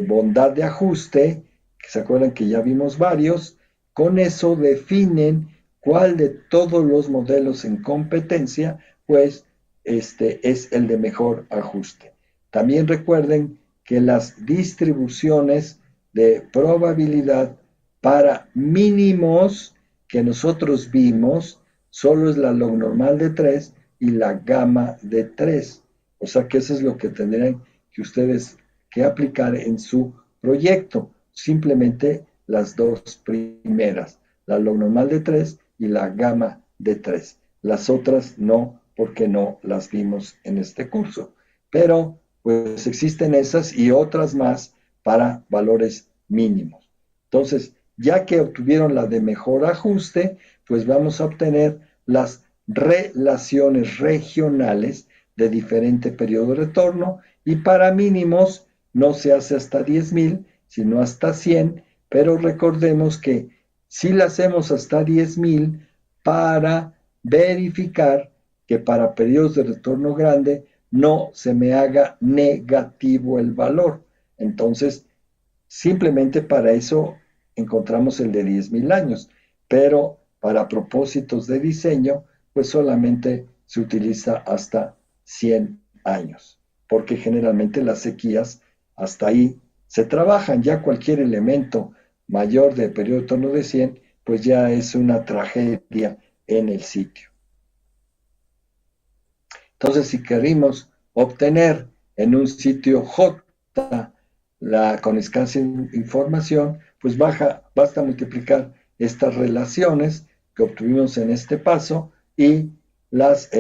bondad de ajuste, que se acuerdan que ya vimos varios, con eso definen cuál de todos los modelos en competencia, pues es el de mejor ajuste. También recuerden que las distribuciones de probabilidad para mínimos que nosotros vimos, solo es la log normal de 3 y la gamma de 3. O sea que eso es lo que tendrían que ustedes que aplicar en su proyecto. Simplemente las dos primeras, la log normal de 3 y la gamma de 3. Las otras no, porque no las vimos en este curso. Pero pues existen esas y otras más para valores mínimos. Entonces, ya que obtuvieron la de mejor ajuste, pues vamos a obtener las relaciones regionales de diferente periodo de retorno Y para mínimos no se hace hasta 10,000, sino hasta 100, pero recordemos que si la hacemos hasta 10,000 para verificar que para periodos de retorno grande no se me haga negativo el valor. Entonces, simplemente para eso encontramos el de 10,000 años, pero para propósitos de diseño, pues solamente se utiliza hasta 100 años, porque generalmente las sequías hasta ahí se trabajan. Ya cualquier elemento mayor de periodo de retorno de 100, pues ya es una tragedia en el sitio. Entonces, si queremos obtener en un sitio J con escasa información, pues basta multiplicar estas relaciones que obtuvimos en este paso y las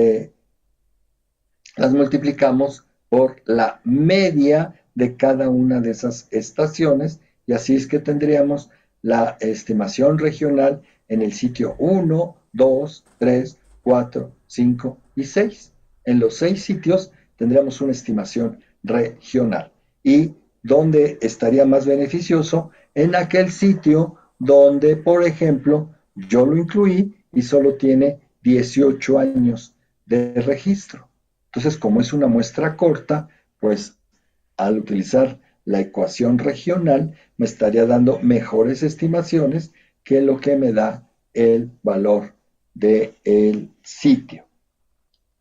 multiplicamos por la media de cada una de esas estaciones, y así es que tendríamos la estimación regional en el sitio 1, 2, 3, 4, 5 y 6. En los 6 sitios tendríamos una estimación regional. ¿Y dónde estaría más beneficioso? En aquel sitio donde, por ejemplo, yo lo incluí y solo tiene 18 años de registro. Entonces, como es una muestra corta, pues al utilizar la ecuación regional me estaría dando mejores estimaciones que lo que me da el valor del sitio.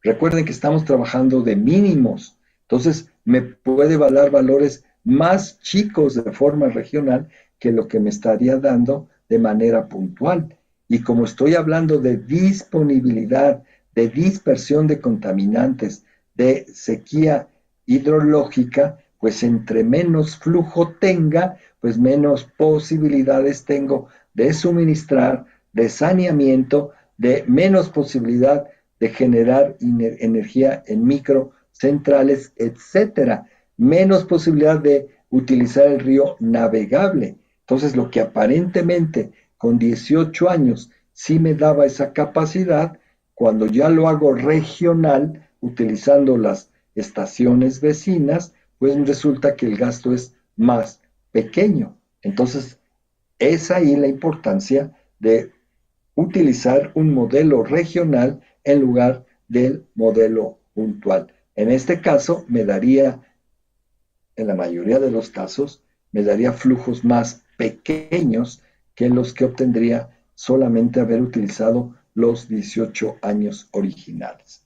Recuerden que estamos trabajando de mínimos, entonces me puede dar valores más chicos de forma regional que lo que me estaría dando de manera puntual. Y como estoy hablando de disponibilidad, de dispersión de contaminantes, de sequía hidrológica, pues entre menos flujo tenga, pues menos posibilidades tengo de suministrar, de saneamiento, de menos posibilidad de generar energía en microcentrales, etcétera. Menos posibilidad de utilizar el río navegable. Entonces, lo que aparentemente con 18 años sí me daba esa capacidad, cuando ya lo hago regional, utilizando las estaciones vecinas, pues resulta que el gasto es más pequeño. Entonces, es ahí la importancia de utilizar un modelo regional en lugar del modelo puntual. En este caso, me daría, en la mayoría de los casos, me daría flujos más pequeños que los que obtendría solamente haber utilizado los 18 años originales.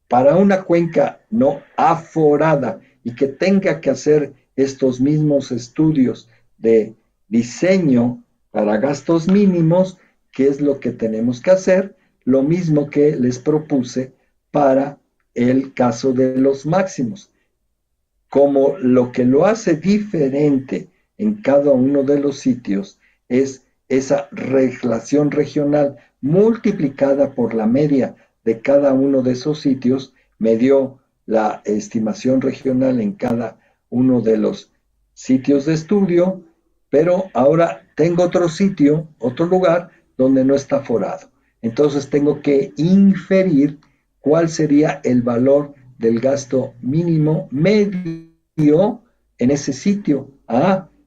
Para una cuenca no aforada y que tenga que hacer estos mismos estudios de diseño para gastos mínimos, ¿qué es lo que tenemos que hacer? Lo mismo que les propuse para el caso de los máximos. Como lo que lo hace diferente en cada uno de los sitios es esa relación regional multiplicada por la media de cada uno de esos sitios, me dio la estimación regional en cada uno de los sitios de estudio, pero ahora tengo otro sitio, otro lugar donde no está forado. Entonces tengo que inferir cuál sería el valor del gasto mínimo medio en ese sitio.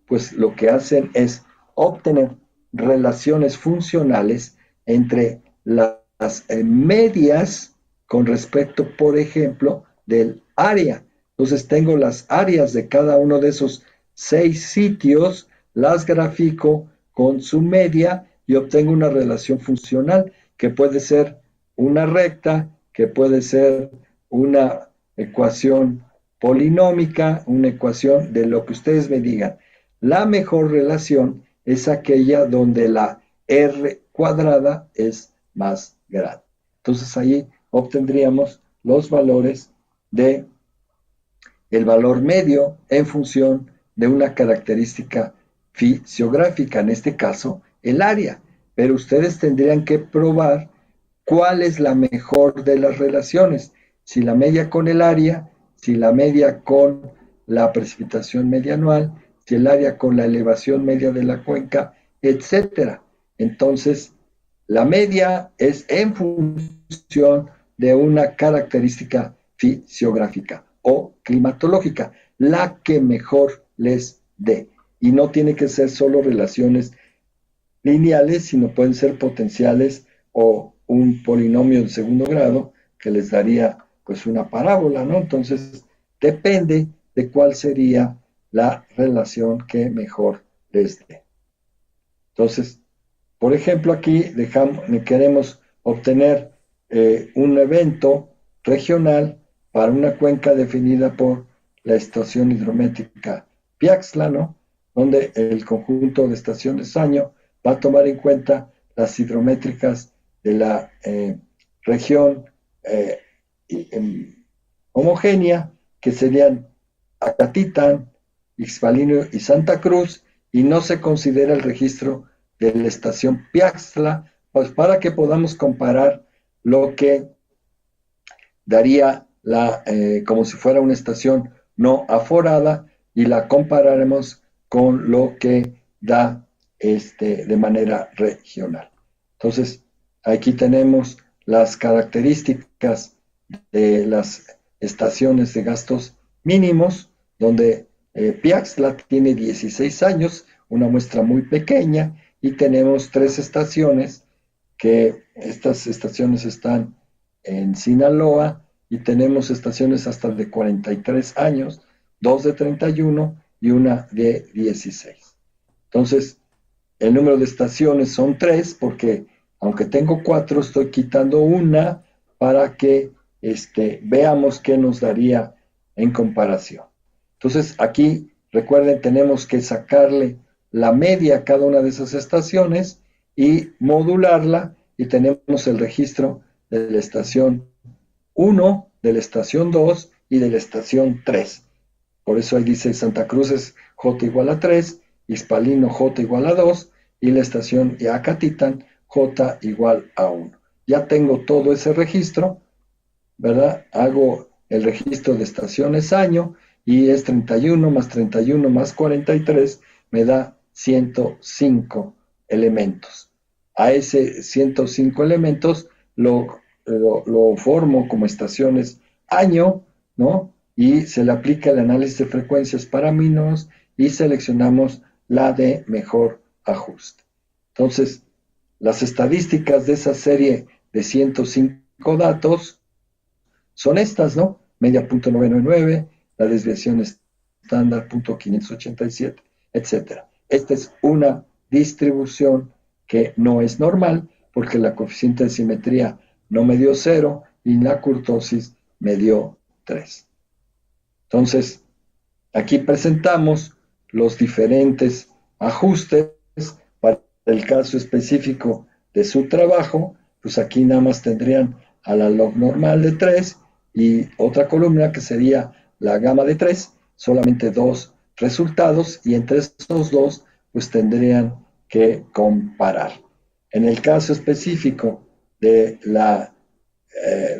Pues lo que hacen es obtener relaciones funcionales entre las medias con respecto, por ejemplo, del área. Entonces tengo las áreas de cada uno de esos 6 sitios, las grafico con su media y obtengo una relación funcional que puede ser una recta, que puede ser una ecuación polinómica, una ecuación de lo que ustedes me digan. La mejor relación es aquella donde la R cuadrada es más grande. Entonces ahí obtendríamos los valores de el valor medio en función de una característica fisiográfica, en este caso el área. Pero ustedes tendrían que probar cuál es la mejor de las relaciones, si la media con el área, si la media con la precipitación media anual, si el área con la elevación media de la cuenca, etcétera. Entonces, la media es en función de una característica fisiográfica. o climatológica, la que mejor les dé. Y no tiene que ser solo relaciones lineales, sino pueden ser potenciales o un polinomio de segundo grado que les daría pues una parábola, ¿no? Entonces, depende de cuál sería la relación que mejor les dé. Entonces, por ejemplo, aquí queremos obtener un evento regional para una cuenca definida por la estación hidrométrica Piaxtla, ¿no? Donde el conjunto de estaciones año va a tomar en cuenta las hidrométricas de la región eh, homogénea, que serían Acatitán, Ixpalino y Santa Cruz, y no se considera el registro de la estación Piaxtla, pues para que podamos comparar lo que daría como si fuera una estación no aforada y la compararemos con lo que da de manera regional. Entonces, aquí tenemos las características de las estaciones de gastos mínimos, donde Piaxtla tiene 16 años, una muestra muy pequeña, y tenemos 3 estaciones, que estas estaciones están en Sinaloa, y tenemos estaciones hasta de 43 años, 2 de 31 y una de 16. Entonces, el número de estaciones son 3, porque aunque tengo 4, estoy quitando una para que veamos qué nos daría en comparación. Entonces, aquí, recuerden, tenemos que sacarle la media a cada una de esas estaciones y modularla, y tenemos el registro de la estación 1, de la estación 2 y de la estación 3. Por eso ahí dice Santa Cruz es J igual a 3, Hispalino J igual a 2 y la estación Acatitán J igual a 1. Ya tengo todo ese registro, ¿verdad? Hago el registro de estaciones año y es 31 más 31 más 43, me da 105 elementos. A ese 105 elementos lo formo como estaciones año, ¿no? Y se le aplica el análisis de frecuencias para mínimos y seleccionamos la de mejor ajuste. Entonces, las estadísticas de esa serie de 105 datos son estas, ¿no? Media .999, la desviación estándar .587, etc. Esta es una distribución que no es normal, porque la coeficiente de simetría no me dio 0 y la kurtosis me dio 3. Entonces, aquí presentamos los diferentes ajustes para el caso específico de su trabajo. Pues aquí nada más tendrían a la log normal de 3 y otra columna que sería la gamma de 3, solamente 2 resultados, y entre estos dos pues tendrían que comparar. En el caso específico de la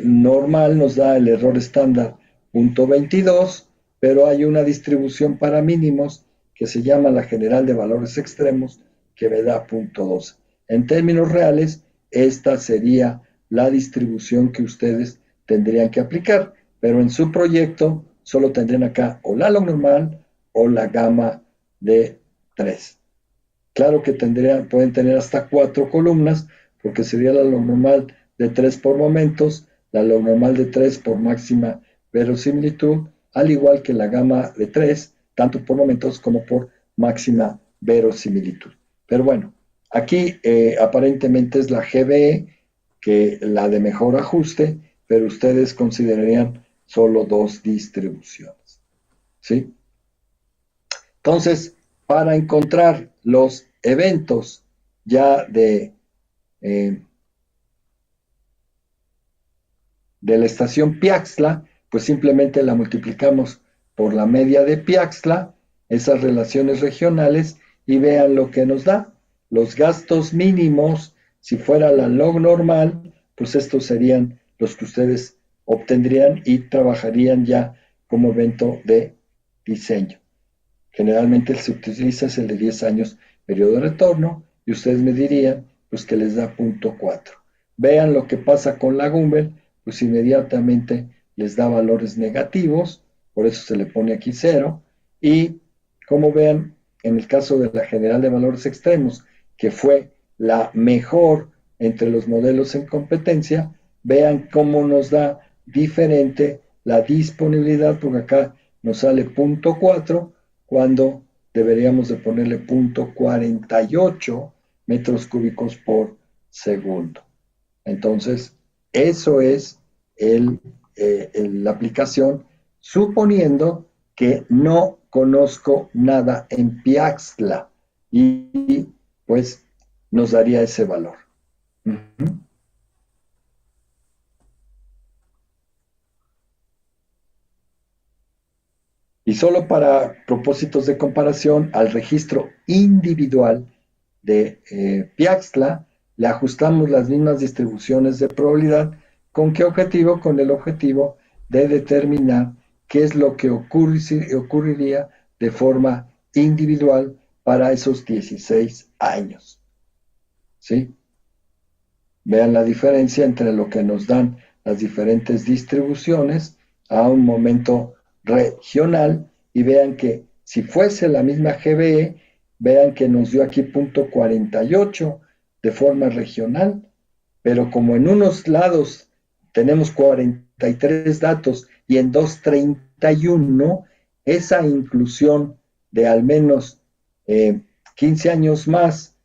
normal nos da el error estándar .22, pero hay una distribución para mínimos que se llama la general de valores extremos, que me da .12. En términos reales, esta sería la distribución que ustedes tendrían que aplicar, pero en su proyecto solo tendrían acá o la log normal o la gamma de 3. Claro que pueden tener hasta 4 columnas, porque sería la log normal de 3 por momentos, la log normal de 3 por máxima verosimilitud, al igual que la gamma de 3, tanto por momentos como por máxima verosimilitud. Pero bueno, aquí aparentemente es la GBE, que la de mejor ajuste, pero ustedes considerarían solo 2 distribuciones, ¿sí? Entonces, para encontrar los eventos ya de la estación Piaxtla, pues simplemente la multiplicamos por la media de Piaxtla, esas relaciones regionales, y vean lo que nos da. Los gastos mínimos, si fuera la log normal, pues estos serían los que ustedes obtendrían y trabajarían ya como evento de diseño. Generalmente se utiliza el de 10 años periodo de retorno, y ustedes me dirían pues que les da .4. Vean lo que pasa con la Gumbel, pues inmediatamente les da valores negativos, por eso se le pone aquí 0. Y como vean, en el caso de la general de valores extremos, que fue la mejor entre los modelos en competencia, vean cómo nos da diferente la disponibilidad, porque acá nos sale 0.4 cuando deberíamos de ponerle 0.48 metros cúbicos por segundo. Entonces, eso es la aplicación, suponiendo que no conozco nada en Piaxtla y pues nos daría ese valor. Y solo para propósitos de comparación al registro individual de Piaxtla, le ajustamos las mismas distribuciones de probabilidad. ¿Con qué objetivo? Con el objetivo de determinar qué es lo que ocurriría de forma individual para esos 16 años. ¿Sí? Vean la diferencia entre lo que nos dan las diferentes distribuciones a un momento regional y vean que si fuese la misma GBE, vean que nos dio aquí 0.48 de forma regional, pero como en unos lados tenemos 43 datos y en 231, esa inclusión de al menos 15 años más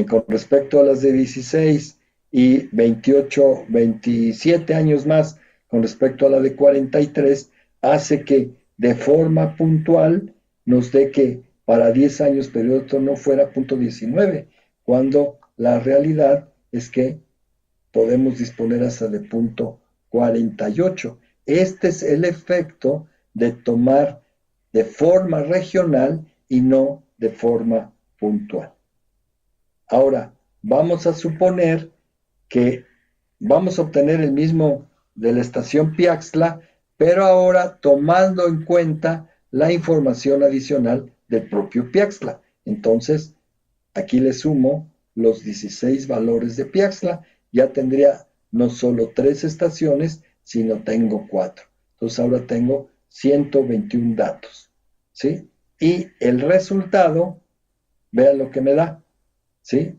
con respecto a las de 16 y 28, 27 años más con respecto a la de 43, hace que de forma puntual nos dé que para 10 años periodo no fuera 0.19, cuando la realidad es que podemos disponer hasta de 0.48. Este es el efecto de tomar de forma regional y no de forma puntual. Ahora, vamos a suponer que vamos a obtener el mismo de la estación Piaxtla, pero ahora tomando en cuenta la información adicional del propio Piaxtla. Entonces, aquí le sumo los 16 valores de Piaxtla. Ya tendría no solo 3 estaciones, sino tengo 4. Entonces ahora tengo 121 datos. ¿Sí? Y el resultado, vean lo que me da. ¿Sí?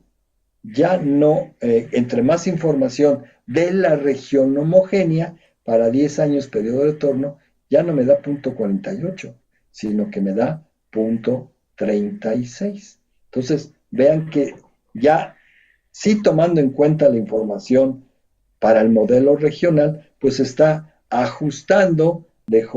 Ya no, entre más información de la región homogénea para 10 años periodo de retorno, ya no me da 0.48, sino que me da 0.36. Entonces, vean que ya, sí tomando en cuenta la información para el modelo regional, pues está ajustando de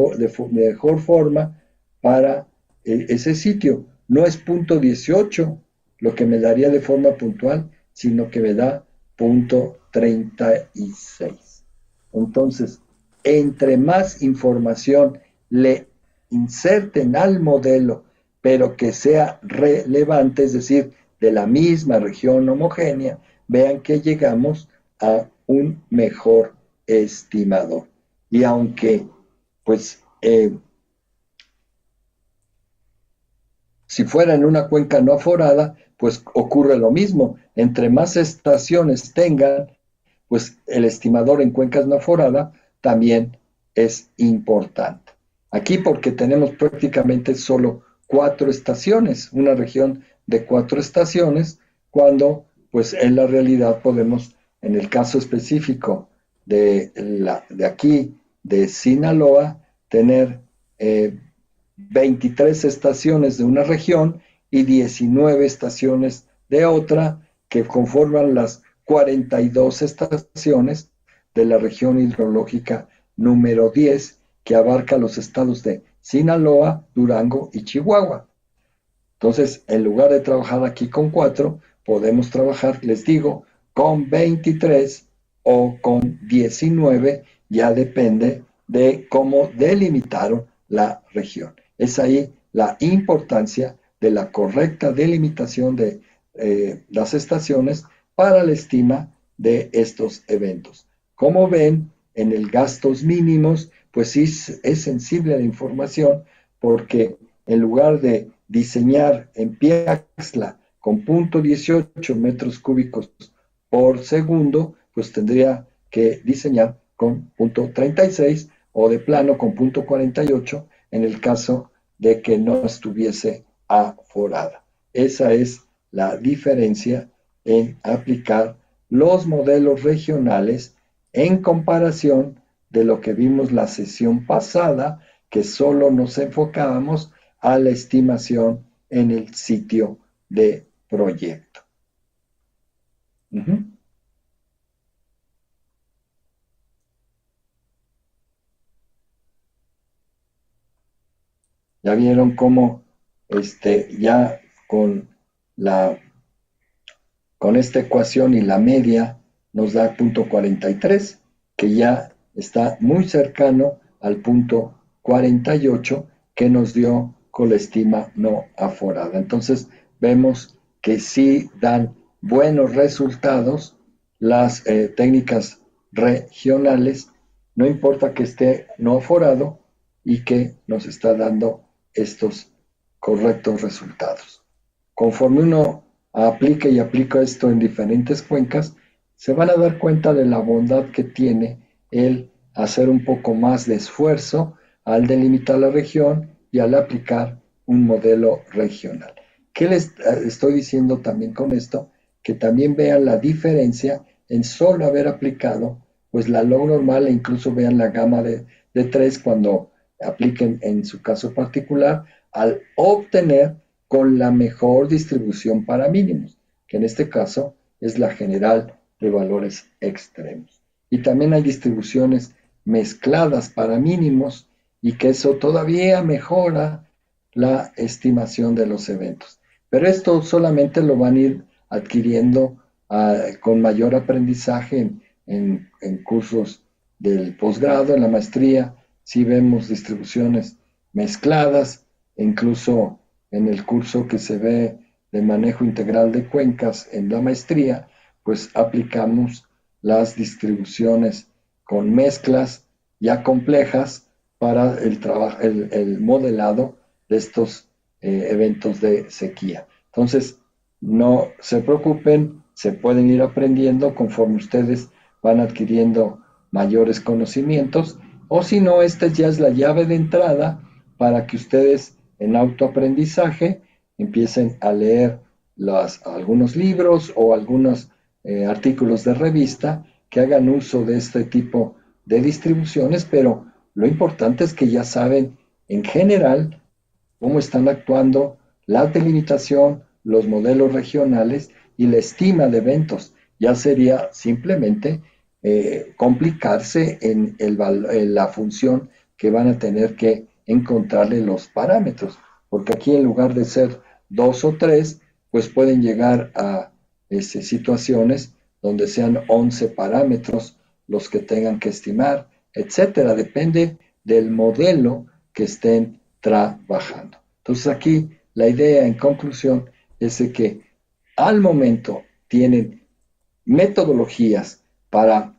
mejor forma para ese sitio. No es 0.18 lo que me daría de forma puntual, sino que me da 0.36. Entonces, entre más información le inserten al modelo, pero que sea relevante, es decir, de la misma región homogénea, vean que llegamos a un mejor estimador. Y aunque, pues, si fuera en una cuenca no aforada, pues ocurre lo mismo. Entre más estaciones tengan, pues el estimador en cuencas no aforada también es importante. Aquí porque tenemos prácticamente solo 4 estaciones, una región de 4 estaciones, cuando pues en la realidad podemos, en el caso específico de aquí, de Sinaloa, tener 23 estaciones de una región y 19 estaciones de otra, que conforman las 42 estaciones de la región hidrológica número 10, que abarca los estados de Sinaloa, Durango y Chihuahua. Entonces, en lugar de trabajar aquí con 4, podemos trabajar, les digo, con 23 o con 19, ya depende de cómo delimitaron la región. Es ahí la importancia de la correcta delimitación de las estaciones para la estima de estos eventos. Como ven, en el gastos mínimos, pues sí es sensible la información, porque en lugar de diseñar en Piaxtla con 0.18 metros cúbicos por segundo, pues tendría que diseñar con 0.36 o de plano con punto 48 en el caso de que no estuviese aforada. Esa es la diferencia en aplicar los modelos regionales en comparación de lo que vimos la sesión pasada, que solo nos enfocábamos a la estimación en el sitio de proyecto. Ya vieron cómo ya con con esta ecuación y la media nos da punto 43, que ya está muy cercano al punto 48 que nos dio con la estima no aforada. Entonces vemos que sí dan buenos resultados las técnicas regionales, no importa que esté no aforado y que nos está dando estos correctos resultados. Conforme uno aplica y aplica esto en diferentes cuencas, se van a dar cuenta de la bondad que tiene el hacer un poco más de esfuerzo al delimitar la región y al aplicar un modelo regional. ¿Qué les estoy diciendo también con esto? Que también vean la diferencia en solo haber aplicado pues la log normal e incluso vean la gama de 3 cuando apliquen en su caso particular al obtener con la mejor distribución para mínimos, que en este caso es la general de valores extremos. Y también hay distribuciones mezcladas para mínimos y que eso todavía mejora la estimación de los eventos. Pero esto solamente lo van a ir adquiriendo con mayor aprendizaje en cursos del posgrado, en la maestría. Si vemos distribuciones mezcladas, incluso en el curso que se ve de manejo integral de cuencas en la maestría, pues aplicamos las distribuciones con mezclas ya complejas para el modelado de estos eventos de sequía. Entonces, no se preocupen, se pueden ir aprendiendo conforme ustedes van adquiriendo mayores conocimientos, o si no, esta ya es la llave de entrada para que ustedes en autoaprendizaje empiecen a leer algunos libros o algunos artículos de revista que hagan uso de este tipo de distribuciones, pero lo importante es que ya saben en general cómo están actuando la delimitación, los modelos regionales y la estima de eventos. Ya sería simplemente complicarse en la función que van a tener que encontrarle los parámetros, porque aquí en lugar de ser 2 o 3, pues pueden llegar a situaciones donde sean 11 parámetros los que tengan que estimar, etcétera. Depende del modelo que estén trabajando. Entonces aquí la idea en conclusión es de que al momento tienen metodologías para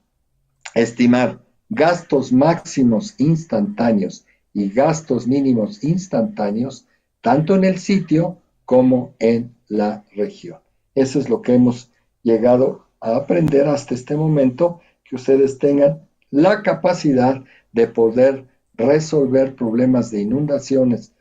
estimar gastos máximos instantáneos y gastos mínimos instantáneos, tanto en el sitio como en la región. Eso es lo que hemos llegado a aprender hasta este momento, que ustedes tengan la capacidad de poder resolver problemas de inundaciones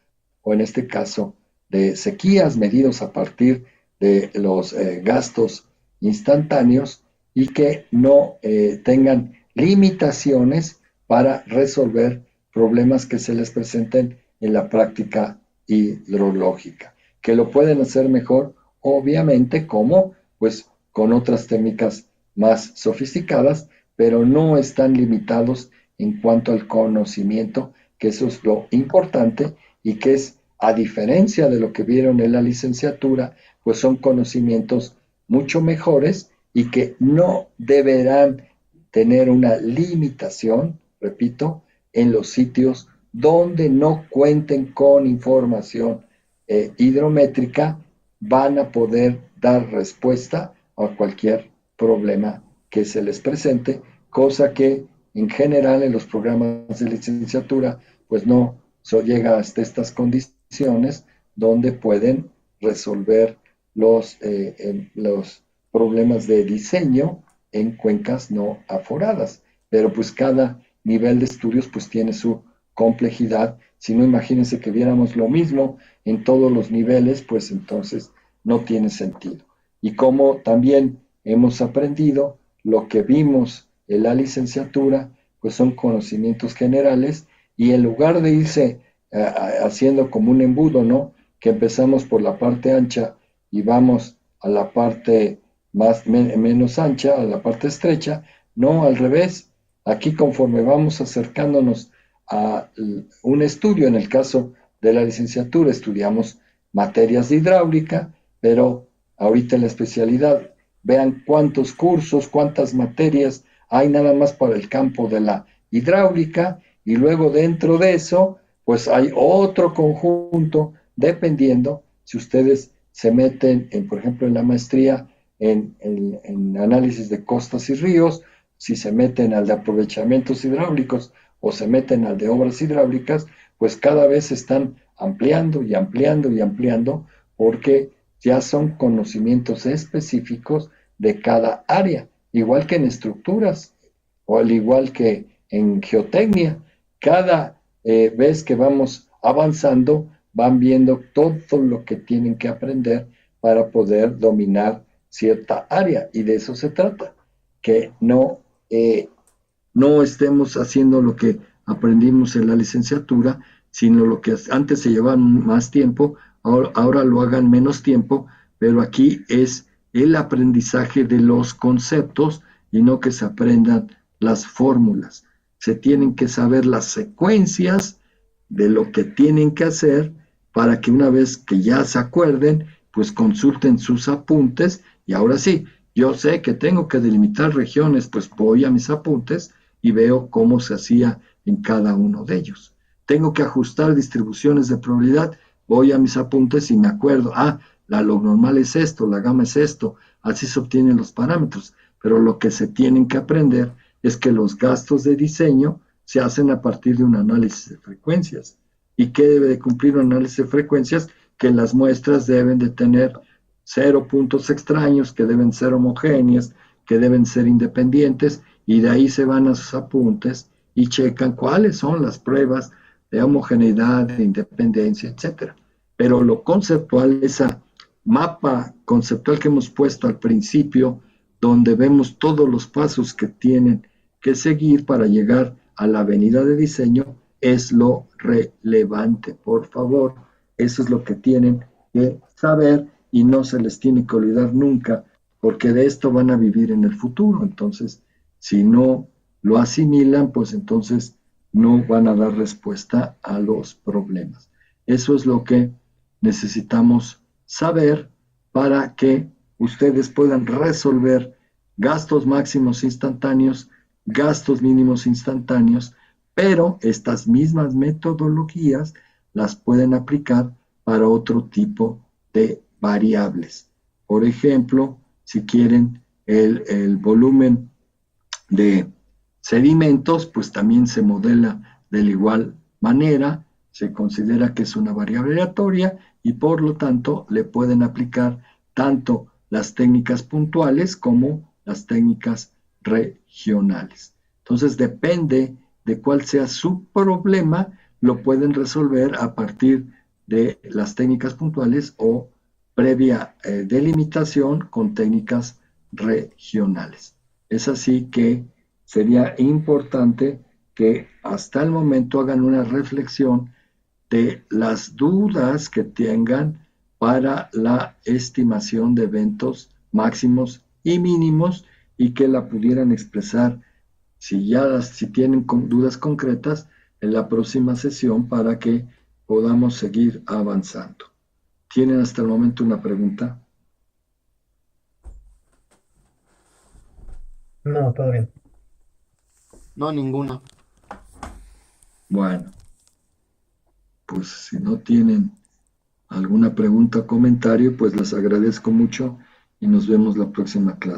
o en este caso de sequías medidos a partir de los gastos instantáneos y que no tengan limitaciones para resolver problemas que se les presenten en la práctica hidrológica, que lo pueden hacer mejor, obviamente, como pues con otras técnicas más sofisticadas, pero no están limitados en cuanto al conocimiento, que eso es lo importante y que es, a diferencia de lo que vieron en la licenciatura, pues son conocimientos mucho mejores y que no deberán tener una limitación, repito, en los sitios donde no cuenten con información hidrométrica, van a poder dar respuesta a cualquier problema que se les presente, cosa que en general en los programas de licenciatura pues no llega hasta estas condiciones donde pueden resolver los problemas de diseño en cuencas no aforadas. Pero pues cada nivel de estudios pues tiene su complejidad. Si no, imagínense que viéramos lo mismo en todos los niveles, pues entonces no tiene sentido. Y como también hemos aprendido, lo que vimos en la licenciatura, pues son conocimientos generales, y en lugar de irse haciendo como un embudo, ¿no? Que empezamos por la parte ancha y vamos a la parte menos ancha, a la parte estrecha, no, al revés. Aquí conforme vamos acercándonos a un estudio, en el caso de la licenciatura, estudiamos materias de hidráulica, pero ahorita en la especialidad, vean cuántos cursos, cuántas materias hay nada más para el campo de la hidráulica, y luego dentro de eso, pues hay otro conjunto, dependiendo si ustedes se meten, por ejemplo, en la maestría en análisis de costas y ríos, si se meten al de aprovechamientos hidráulicos o se meten al de obras hidráulicas, pues cada vez se están ampliando y ampliando y ampliando, porque ya son conocimientos específicos de cada área, igual que en estructuras o al igual que en geotecnia. Cada vez que vamos avanzando, van viendo todo lo que tienen que aprender para poder dominar cierta área, y de eso se trata, que no estemos haciendo lo que aprendimos en la licenciatura, sino lo que antes se llevaba más tiempo, ahora lo hagan menos tiempo, pero aquí es el aprendizaje de los conceptos y no que se aprendan las fórmulas. Se tienen que saber las secuencias de lo que tienen que hacer para que una vez que ya se acuerden, pues consulten sus apuntes, y ahora sí, yo sé que tengo que delimitar regiones, pues voy a mis apuntes y veo cómo se hacía en cada uno de ellos. Tengo que ajustar distribuciones de probabilidad, voy a mis apuntes y me acuerdo, la log normal es esto, la gamma es esto, así se obtienen los parámetros, pero lo que se tienen que aprender es que los gastos de diseño se hacen a partir de un análisis de frecuencias. ¿Y qué debe de cumplir un análisis de frecuencias? Que las muestras deben de tener 0 puntos extraños, que deben ser homogéneas, que deben ser independientes, y de ahí se van a sus apuntes y checan cuáles son las pruebas de homogeneidad, de independencia, etcétera. Pero lo conceptual, esa mapa conceptual que hemos puesto al principio, donde vemos todos los pasos que tienen que seguir para llegar a la avenida de diseño, es lo relevante. Por favor, eso es lo que tienen que saber y no se les tiene que olvidar nunca, porque de esto van a vivir en el futuro. Entonces, si no lo asimilan, pues entonces no van a dar respuesta a los problemas. Eso es lo que necesitamos saber para que ustedes puedan resolver gastos máximos instantáneos, gastos mínimos instantáneos, pero estas mismas metodologías las pueden aplicar para otro tipo de variables. Por ejemplo, si quieren el volumen de sedimentos, pues también se modela de la igual manera, se considera que es una variable aleatoria y por lo tanto le pueden aplicar tanto las técnicas puntuales como las técnicas regionales. Entonces depende de cuál sea su problema, lo pueden resolver a partir de las técnicas puntuales o previa delimitación con técnicas regionales. Es así que sería importante que hasta el momento hagan una reflexión de las dudas que tengan para la estimación de eventos máximos y mínimos, y que la pudieran expresar si tienen dudas concretas en la próxima sesión para que podamos seguir avanzando. ¿Tienen hasta el momento una pregunta? No, todo bien. No, ninguna. Bueno, pues si no tienen alguna pregunta o comentario, pues les agradezco mucho y nos vemos la próxima clase.